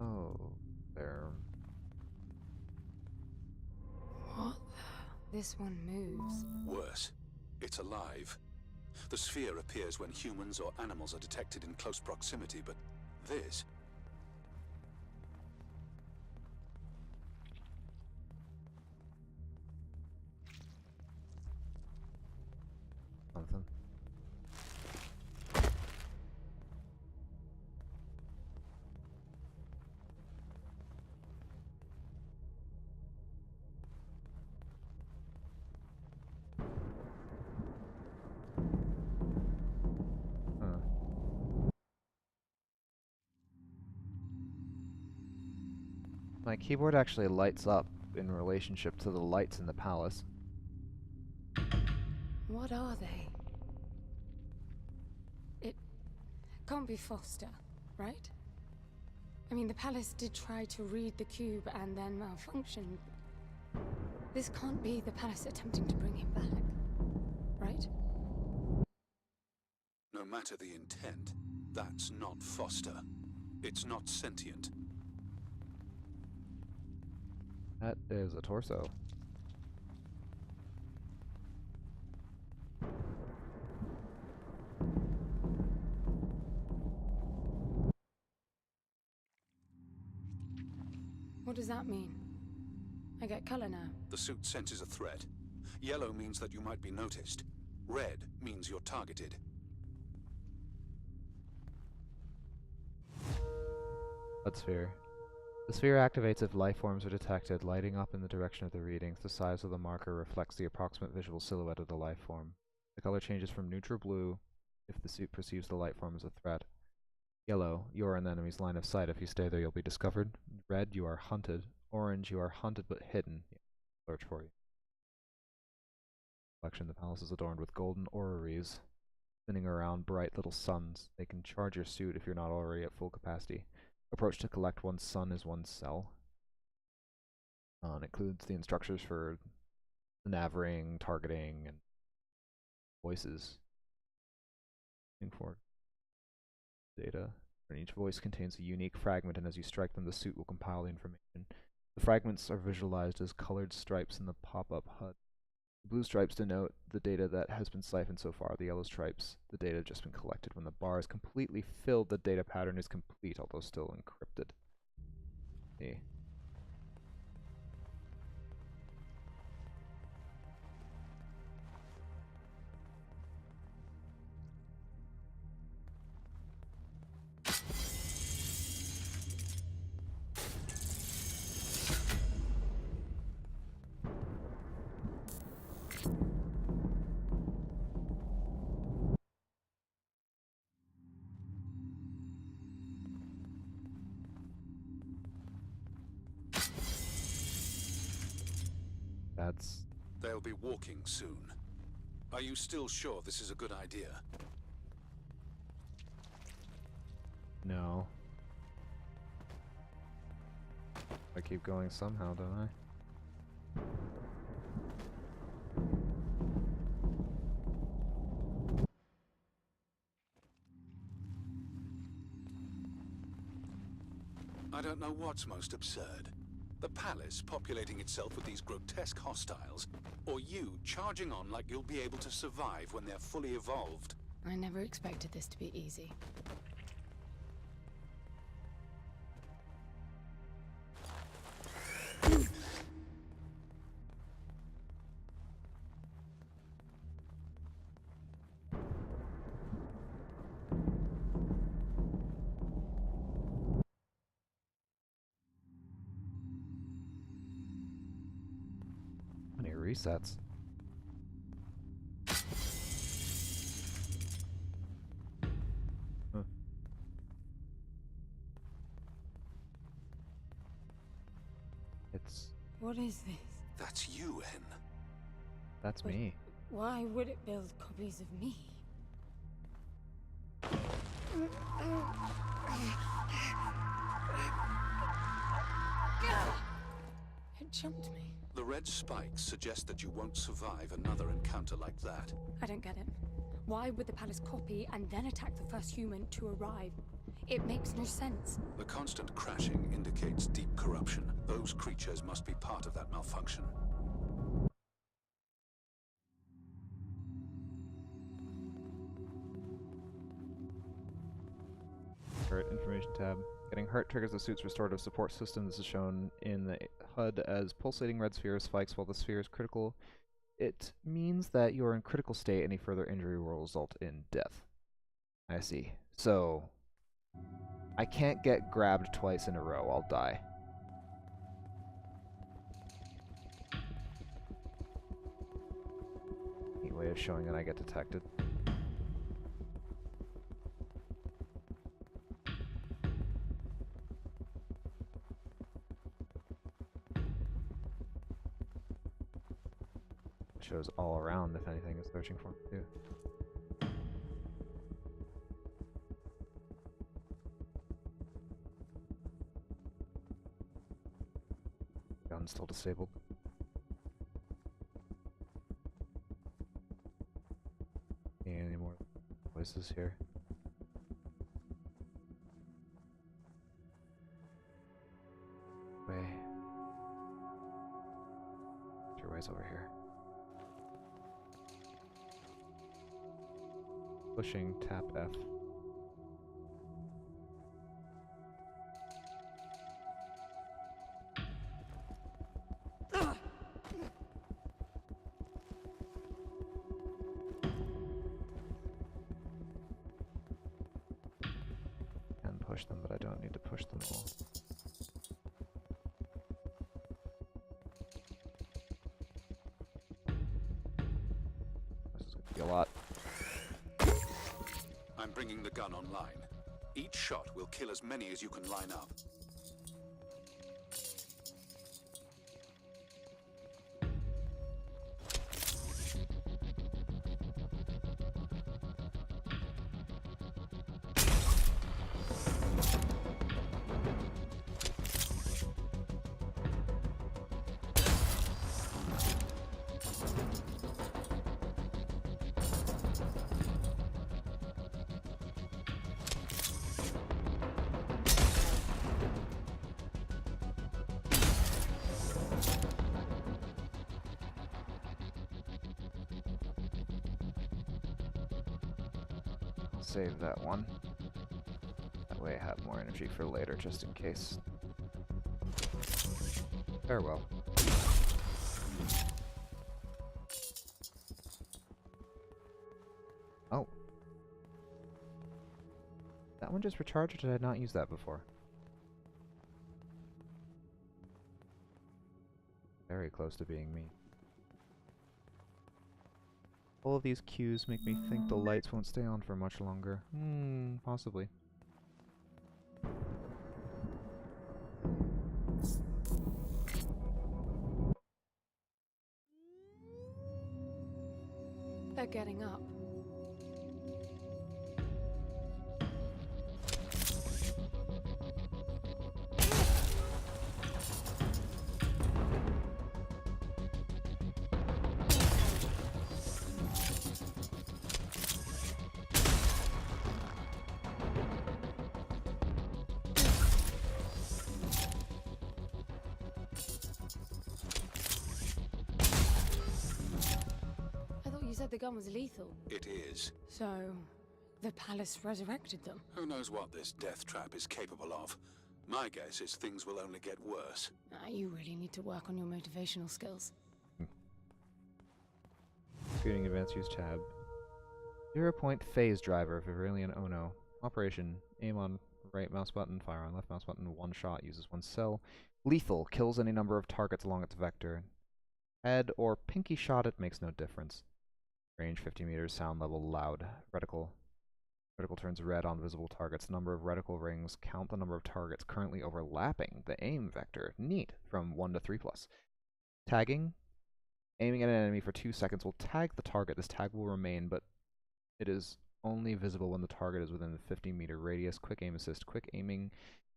Oh, there. What the? This one moves. Worse, it's alive. The sphere appears when humans or animals are detected in close proximity, but this... Something. Huh. My keyboard actually lights up in relationship to the lights in the palace. What are they? It can't be Foster, right? I mean, the palace did try to read the cube and then malfunctioned. This can't be the palace attempting to bring him back, right? No matter the intent, that's not Foster. It's not sentient. That is a torso. What does that mean? I get color now. The suit senses a threat. Yellow means that you might be noticed. Red means you're targeted. Blood sphere. The sphere activates if life forms are detected, lighting up in the direction of the readings. The size of the marker reflects the approximate visual silhouette of the life form. The color changes from neutral blue if the suit perceives the light form as a threat. Yellow, you are in the enemy's line of sight. If you stay there, you'll be discovered. Red, you are hunted. Orange, you are hunted but hidden. Search for you. The palace is adorned with golden orreries, spinning around bright little suns. They can charge your suit if you're not already at full capacity. Approach to collect one sun is one cell. It includes the instructions for navring, targeting, and voices. For data. And each voice contains a unique fragment, and as you strike them, the suit will compile the information. The fragments are visualized as colored stripes in the pop-up HUD. The blue stripes denote the data that has been siphoned so far. The yellow stripes, the data just been collected. When the bar is completely filled, the data pattern is complete, although still encrypted. See. They'll be walking soon. Are you still sure this is a good idea? No. I keep going somehow, don't I? I don't know what's most absurd. The palace populating itself with these grotesque hostiles, or you charging on like you'll be able to survive when they're fully evolved. I never expected this to be easy. Resets. Huh. It's... What is this? That's you, Hen. That's Wait, me. Why would it build copies of me? It jumped me. The red spikes suggest that you won't survive another encounter like that. I don't get it. Why would the palace copy and then attack the first human to arrive? It makes no sense. The constant crashing indicates deep corruption. Those creatures must be part of that malfunction. Hurt information tab. Getting hurt triggers the suit's restorative support system. This is shown in the HUD as pulsating red sphere spikes while the sphere is critical. It means that you are in critical state. Any further injury will result in death. I see. So, I can't get grabbed twice in a row. I'll die. Neat way of showing that I get detected. Shows all around if anything is searching for me too. Gun's still disabled. Any more voices here? Way. Your way's over here. Pushing, tap F. Can push them, but I don't need to push them all. This is going to be a lot. I'm bringing the gun online. Each shot will kill as many as you can line up. Save that one. That way I have more energy for later, just in case. Farewell. Oh. That one just recharged, or did I not use that before? Very close to being me. All of these cues make me think the lights won't stay on for much longer. Possibly. They're getting up. You said the gun was lethal. It is. So, the palace resurrected them? Who knows what this death trap is capable of? My guess is things will only get worse. You really need to work on your motivational skills. Computing advanced use tab. 0-point phase driver, Virillion Ono. Operation. Aim on right mouse button, fire on left mouse button, one shot, uses one cell. Lethal, kills any number of targets along its vector. Head or pinky shot it makes no difference. Range 50 meters, sound level loud. Reticle. Reticle turns red on visible targets. Number of reticle rings count the number of targets currently overlapping the aim vector. Neat. From 1 to 3+. Tagging. Aiming at an enemy for 2 seconds will tag the target. This tag will remain, but it is only visible when the target is within the 50-meter radius. Quick aim assist. Quick aiming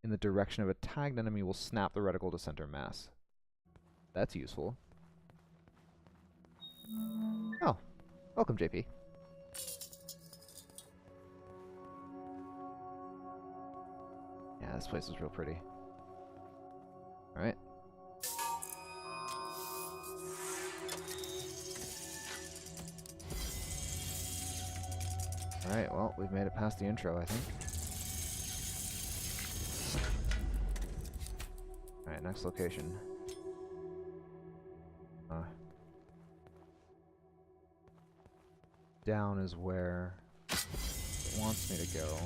in the direction of a tagged enemy will snap the reticle to center mass. That's useful. Oh. Welcome, JP. Yeah, this place is real pretty. Alright. Alright, well, we've made it past the intro, I think. Alright, next location. Down is where it wants me to go.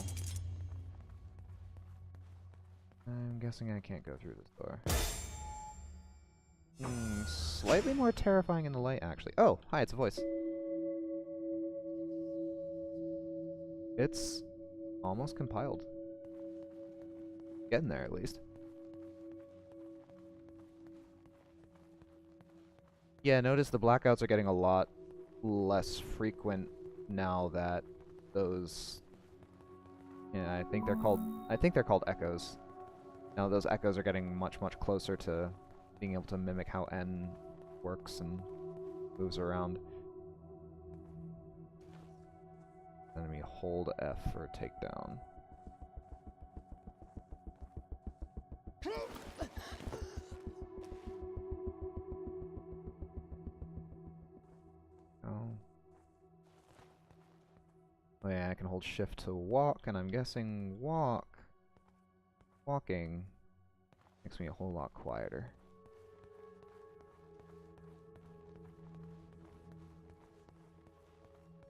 I'm guessing I can't go through this door. Slightly more terrifying in the light, actually. Oh, hi, it's a voice. It's almost compiled. Getting there, at least. Yeah, notice the blackouts are getting a lot less frequent now that those... Yeah, I think they're called echoes. Now those echoes are getting much closer to being able to mimic how N works and moves around. Enemy hold F for takedown. Oh yeah, I can hold shift to walk, and I'm guessing walking makes me a whole lot quieter.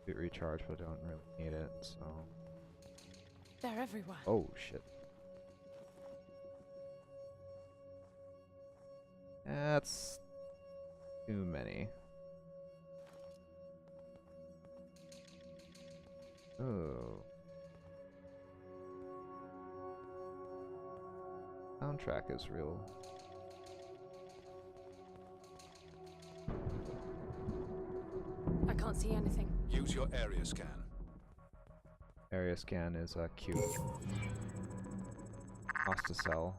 Get recharge, but I don't really need it, so... They're everywhere. Oh, shit. That's... too many. Oh. soundtrack is real. I can't see anything. Use your area scan. Area scan is cute. Hosticell.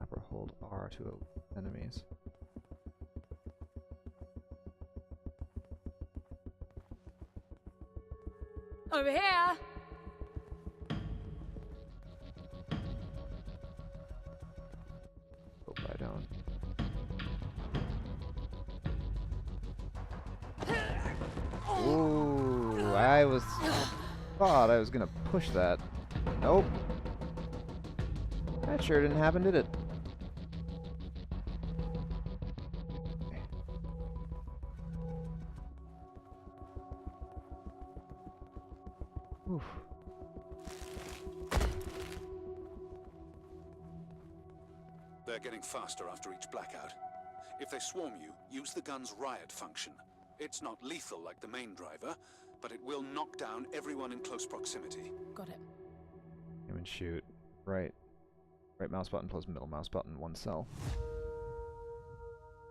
Upper hold R to enemies. Over here! Hope I don't. Ooh, thought I was gonna push that. Nope. That sure didn't happen, did it? Oof. They're getting faster after each blackout. If they swarm you, use the gun's riot function. It's not lethal like the main driver, but it will knock down everyone in close proximity. Got it. Aim and shoot. Right mouse button plus middle mouse button, one cell.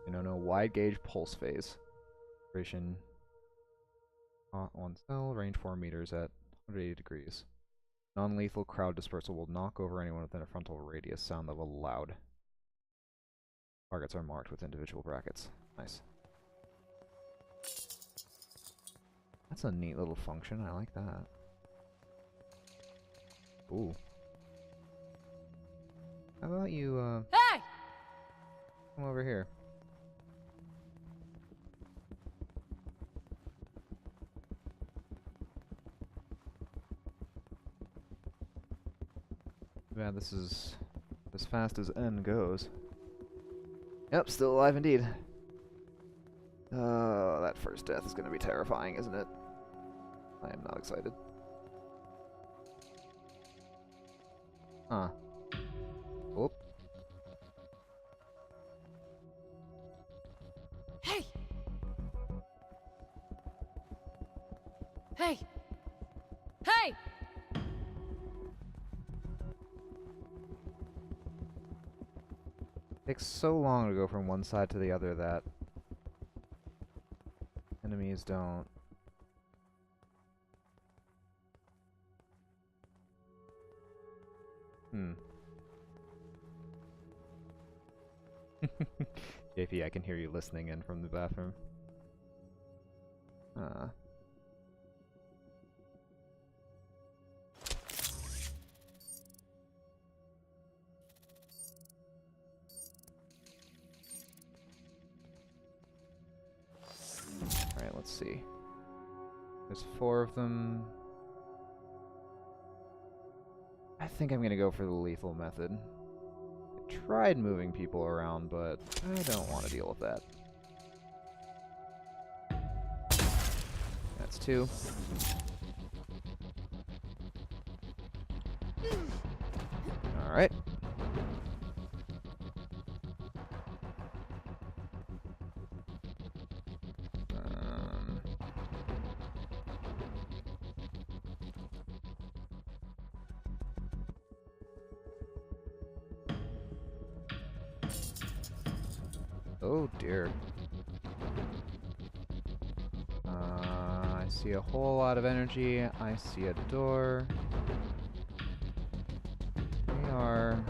No wide gauge pulse phase. Duration. One cell, range 4 meters at 180 degrees. Non-lethal crowd dispersal will knock over anyone within a frontal radius. Sound level loud. Targets are marked with individual brackets. Nice. That's a neat little function. I like that. Ooh. How about you, Hey! come over here. Yeah, this is as fast as N goes. Yep, still alive indeed. Oh, that first death is gonna be terrifying, isn't it? I am not excited. Huh. Oop. Hey! Hey! Hey! Takes so long to go from one side to the other that enemies don't. JP, I can hear you listening in from the bathroom. Alright, let's see. There's 4 of them. I think I'm gonna go for the lethal method. I tried moving people around, but I don't want to deal with that. That's 2. Alright. Oh dear. I see a whole lot of energy. I see a door. They are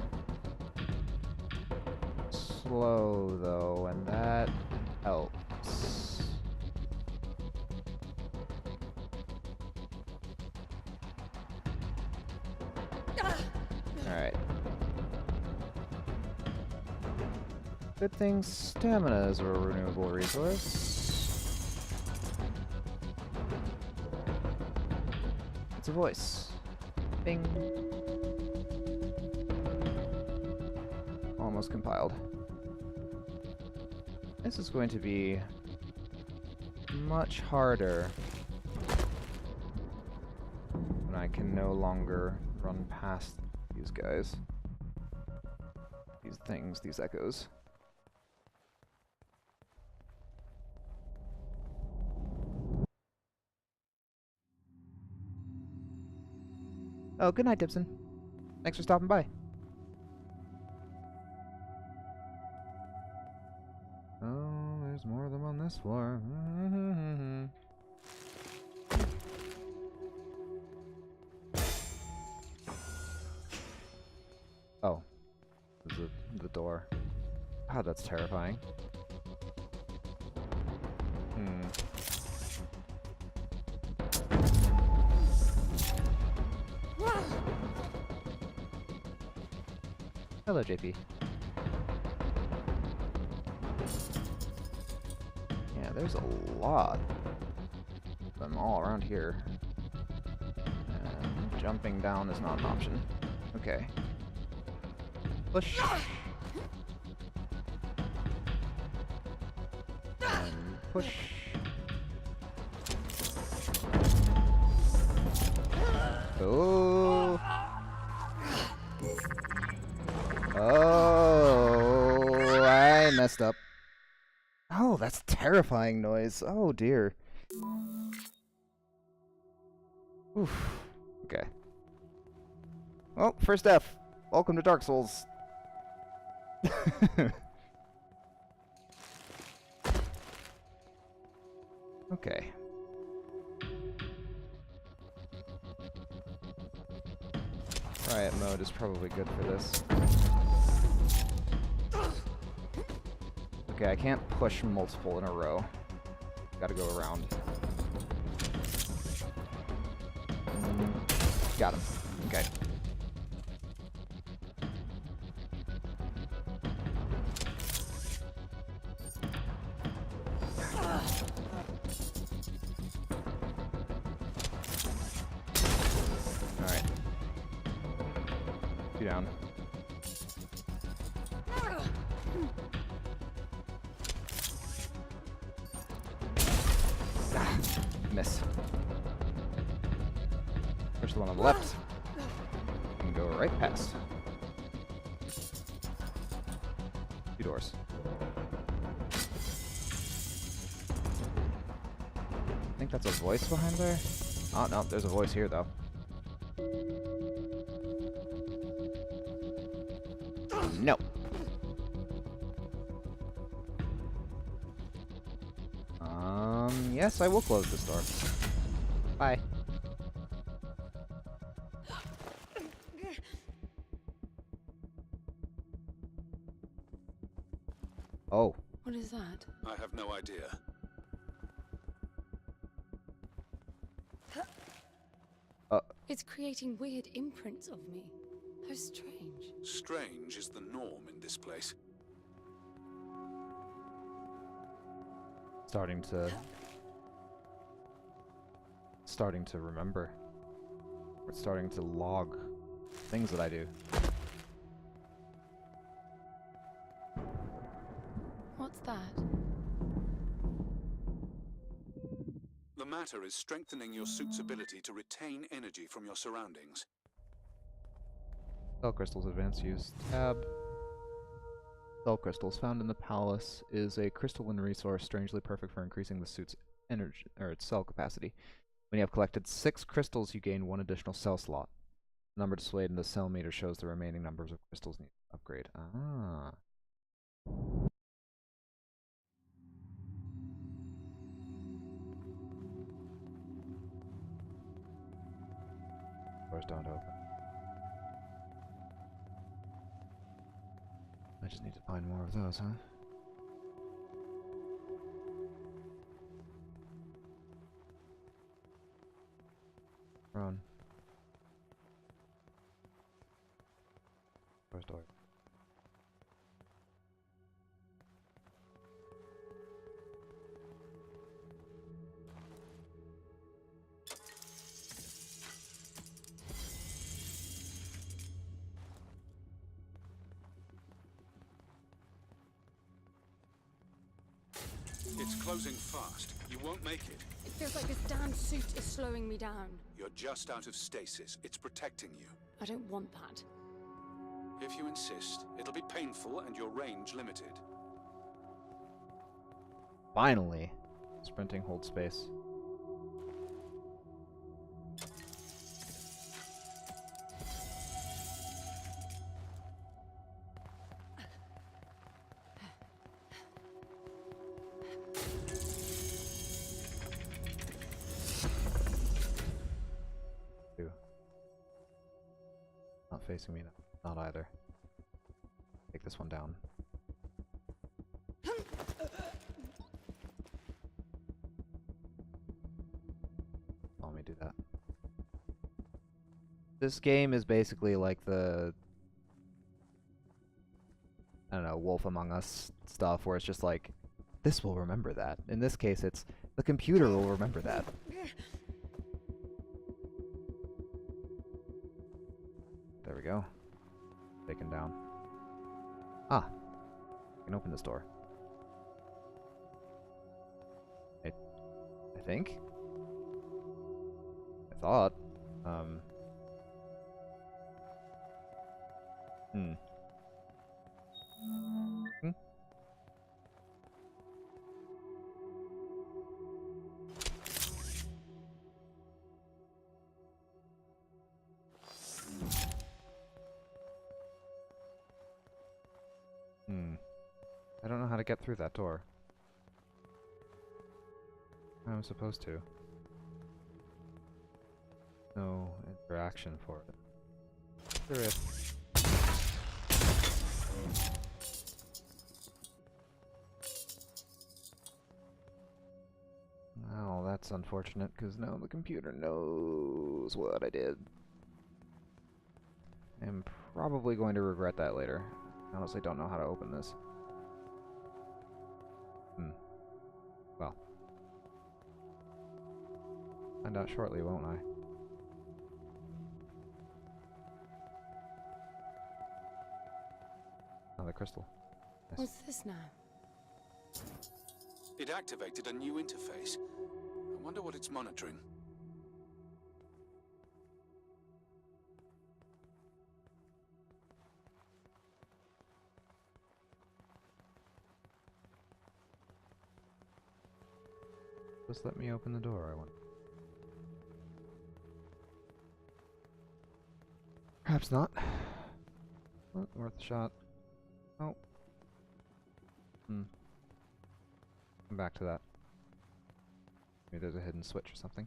slow though, and that helps. Alright. Good thing stamina is a renewable resource. It's a voice. Bing. almost compiled. This is going to be much harder when I can no longer run past these guys. These things, these echoes. Oh, good night, Dibson. Thanks for stopping by. Oh, there's more of them on this floor. Oh, this is the door. God, that's terrifying. Hello, JP. Yeah, there's a lot of them all around here. And jumping down is not an option. Okay. Push. And push. Oh. Oh, I messed up. Oh, that's terrifying noise. Oh dear. Oof. Okay. Well, first F. Welcome to Dark Souls. Okay. Riot mode is probably good for this. Okay, I can't push multiple in a row. Gotta go around. Got him. Okay. Alright. Two down. Miss. Push the one on the left. And go right past. Two doors. I think that's a voice behind there. Oh, no, there's a voice here, though. No. Yes, I will close this door. Bye. Oh. What is that? I have no idea. It's creating weird imprints of me. How strange. Strange is the norm in this place. Starting to remember. It's starting to log things that I do. What's that? The matter is strengthening your suit's ability to retain energy from your surroundings. Cell crystals, advanced use tab. Cell crystals found in the palace is a crystalline resource strangely perfect for increasing the suit's energy or its cell capacity. When you have collected 6 crystals, you gain 1 additional cell slot. The number displayed in the cell meter shows the remaining numbers of crystals need to upgrade. Ah. Doors don't open. I just need to find more of those, huh? Run. Where's door? closing fast. You won't make it. It feels like this damn suit is slowing me down. You're just out of stasis. It's protecting you. I don't want that. If you insist, it'll be painful and your range limited. Finally. Sprinting, hold space. Not facing me, not either. Take this one down. Let me do that. This game is basically like the, I don't know, Wolf Among Us stuff, where it's just like, this will remember that. In this case, it's the computer will remember that. There we go. Taken down. Ah, I can open this door. I think. I thought. Hmm. I don't know how to get through that door. I'm supposed to. No interaction for it. There is. Oh, that's unfortunate, because now the computer knows what I did. I'm probably going to regret that later. I honestly don't know how to open this. Well. Find out shortly, won't I? Another crystal. Nice. What's this now? It activated a new interface. I wonder what it's monitoring. Just let me open the door, I want. Perhaps not. Well, worth a shot. Oh. Come back to that. Maybe there's a hidden switch or something.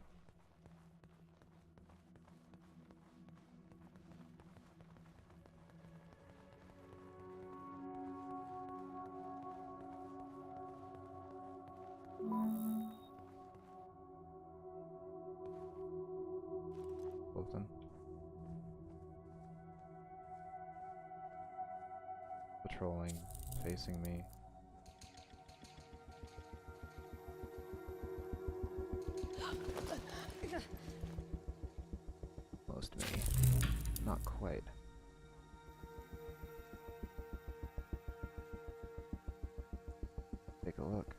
Bolton. Patrolling, facing me. Most me. Not quite. Take a look.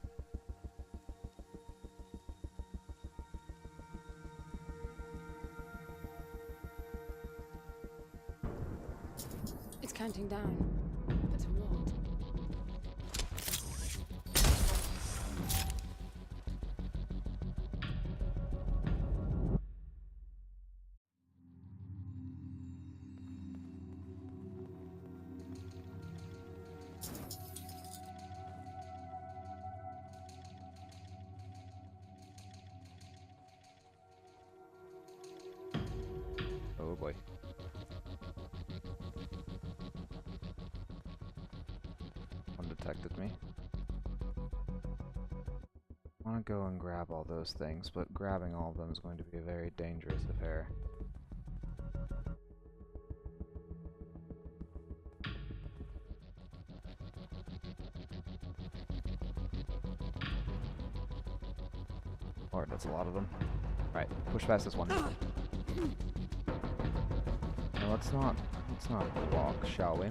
It's counting down. But to what? Oh boy. Undetected me. I want to go and grab all those things, but grabbing all of them is going to be a very dangerous affair. Lord, that's a lot of them. Alright, push past this one. Now let's not walk, shall we?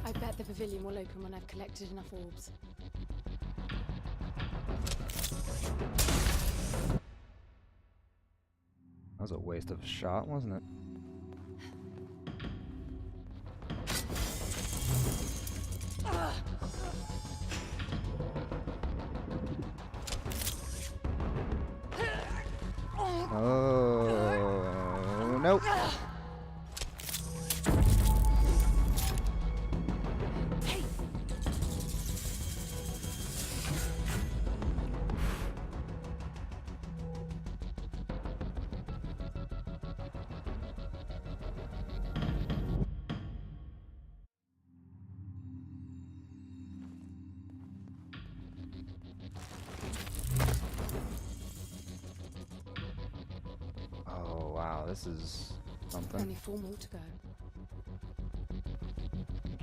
I bet the pavilion will open when I've collected enough orbs. That was a waste of a shot, wasn't it? Oh, nope. Oh, wow, this is something. Only 4 more to go.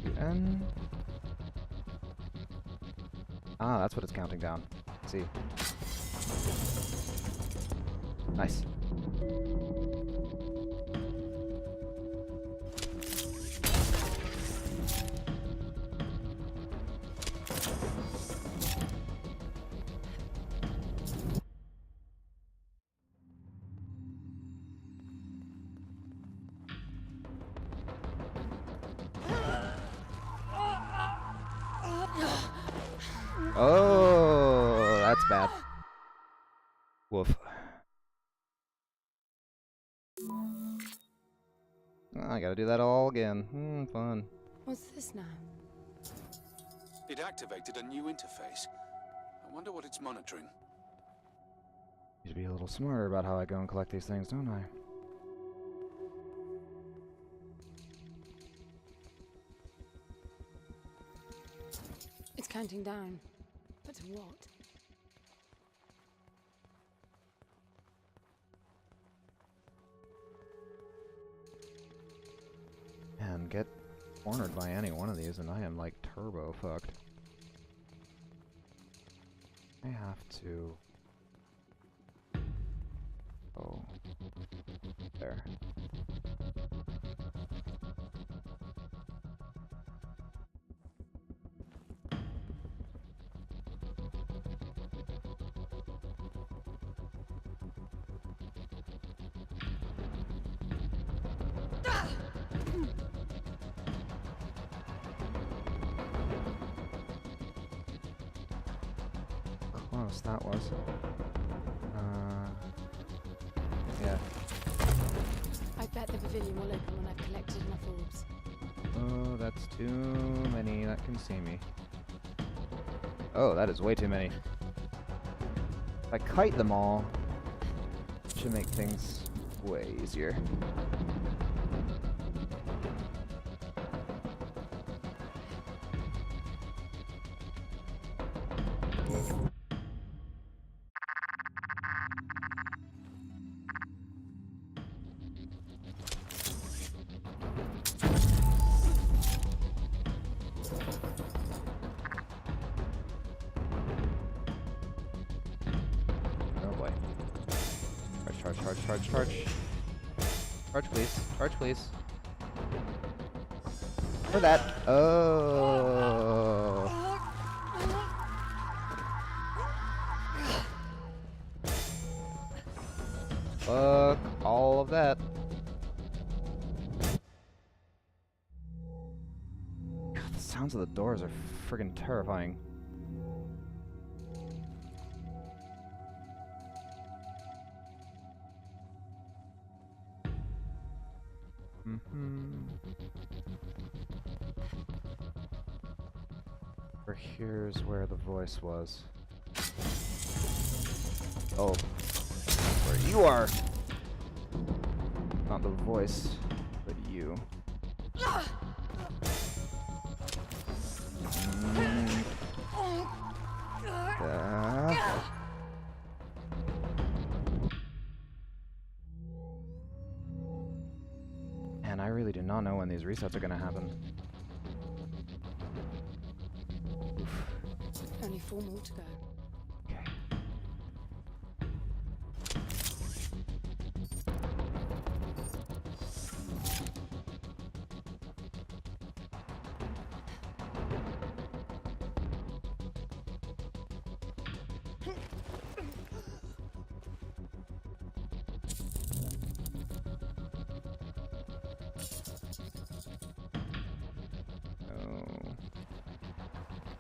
QN. Ah, that's what it's counting down. Let's see. Nice. Oh, that's bad. Woof. I gotta do that all again. Fun. What's this now? It activated a new interface. I wonder what it's monitoring. Need to be a little smarter about how I go and collect these things, don't I? It's counting down. But to what? And get cornered by any one of these and I am like turbo fucked. I have to... Oh. There. Close, that was. Yeah. I bet the pavilion will open when I've collected enough orbs. Oh, that's too many that can see me. Oh, that is way too many. If I kite them all, it should make things way easier. Oh boy. Charge, charge, charge, charge, charge. Charge, please. Charge, please. For that. Oh. Fuck all of that. God, the sounds of the doors are friggin' terrifying. Or here's where the voice was. Oh. Where you are! Not the voice, but you. And I really do not know when these resets are gonna happen. Only 4 more to go. Okay. Oh.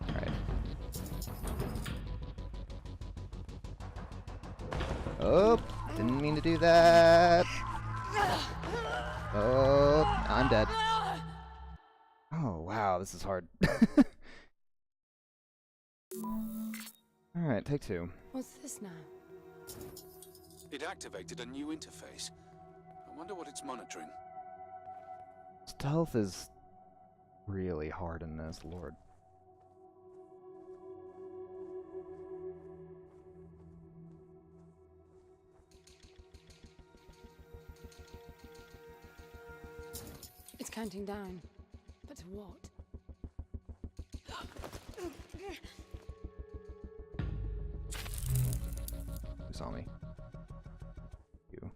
Alright. Oh, didn't mean to do that. Oh, I'm dead. Oh, wow, this is hard. Alright, take two. What's this now? It activated a new interface. I wonder what it's monitoring. Stealth is really hard in this, Lord. It's counting down. But to what? Who saw me? You.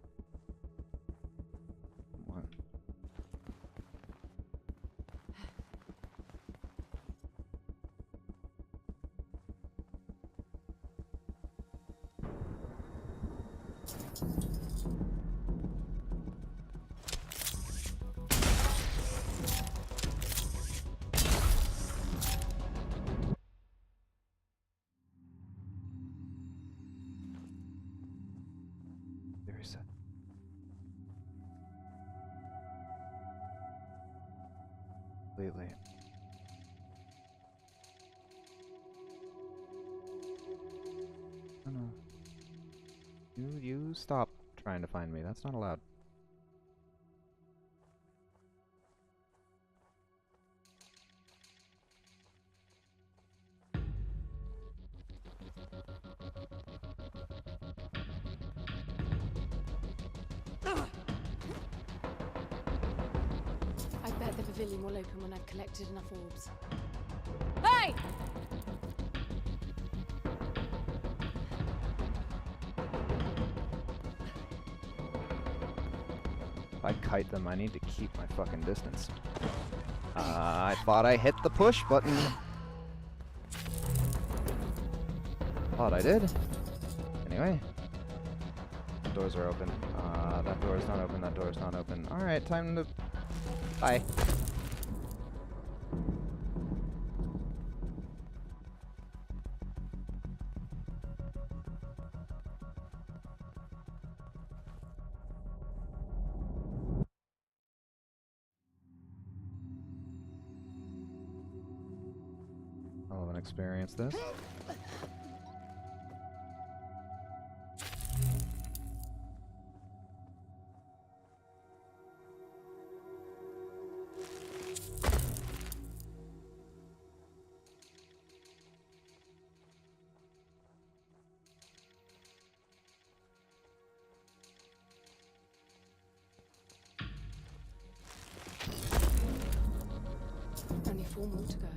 What? Very sad. Completely. No, no. You stop trying to find me. That's not allowed. I bet the pavilion will open when I've collected enough orbs. Hey! If I kite them, I need to keep my fucking distance. I thought I hit the push button. Thought I did. Anyway. Doors are open. That door's not open, that door's not open. Alright, time to... Bye. I'll have an experience this. Only 4 more to go.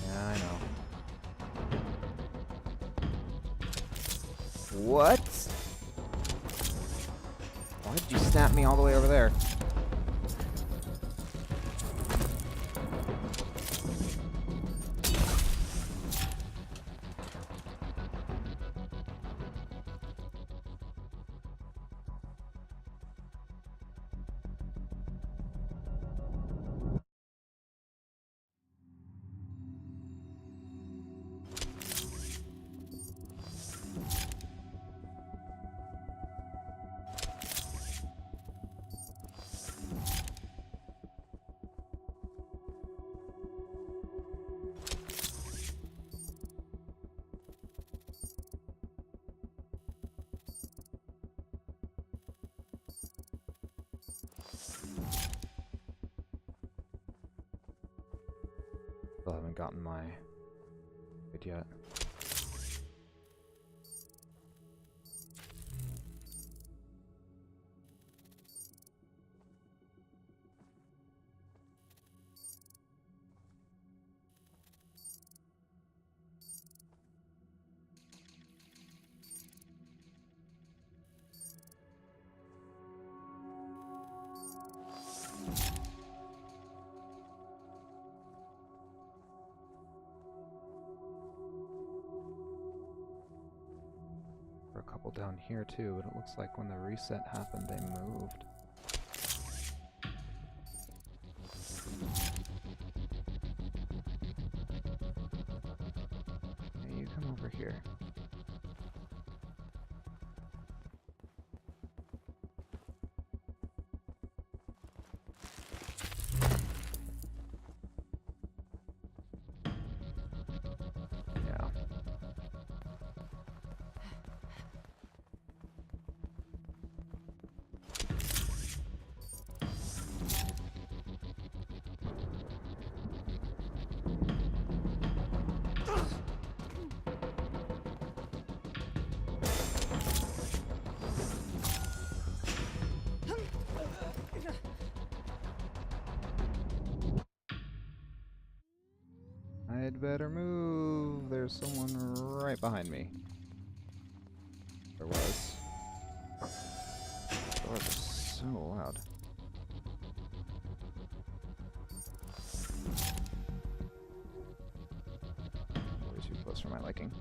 Yeah, I know. What? Why did you snap me all the way over there? Still haven't gotten my Good yet. A couple down here too, but it looks like when the reset happened, they moved. Hey, you come over here. Yeah. I'd better move. There's someone right behind me. There was. Doors are so loud. Way too close for my liking.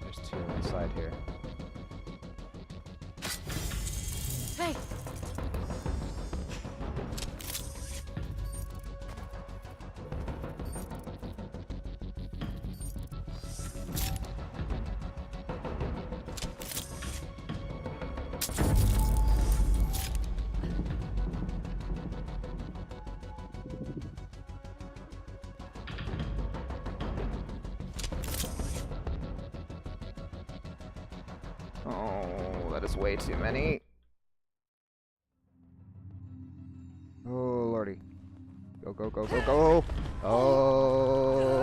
There's two inside here. Hey! Oh, that is way too many. Oh, lordy. Go, go, go, go, go! Oh,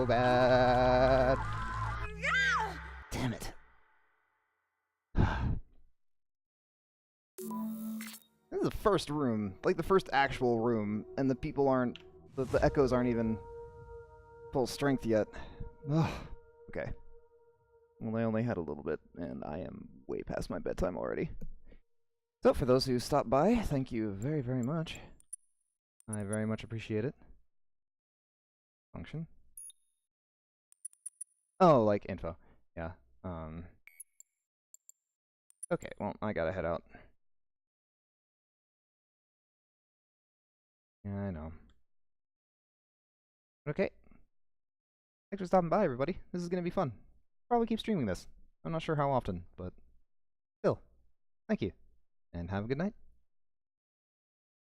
bad. Damn it. This is the first room, like the first actual room, and the people aren't, the echoes aren't even full strength yet. Ugh. Okay. Well, I only had a little bit, and I am way past my bedtime already. So, for those who stopped by, thank you very, very much. I very much appreciate it. Function? Oh, like info. Yeah. Okay, well, I gotta head out. Yeah, I know. Okay. Thanks for stopping by, everybody. This is gonna be fun. Probably keep streaming this. I'm not sure how often, but still. Thank you. And have a good night.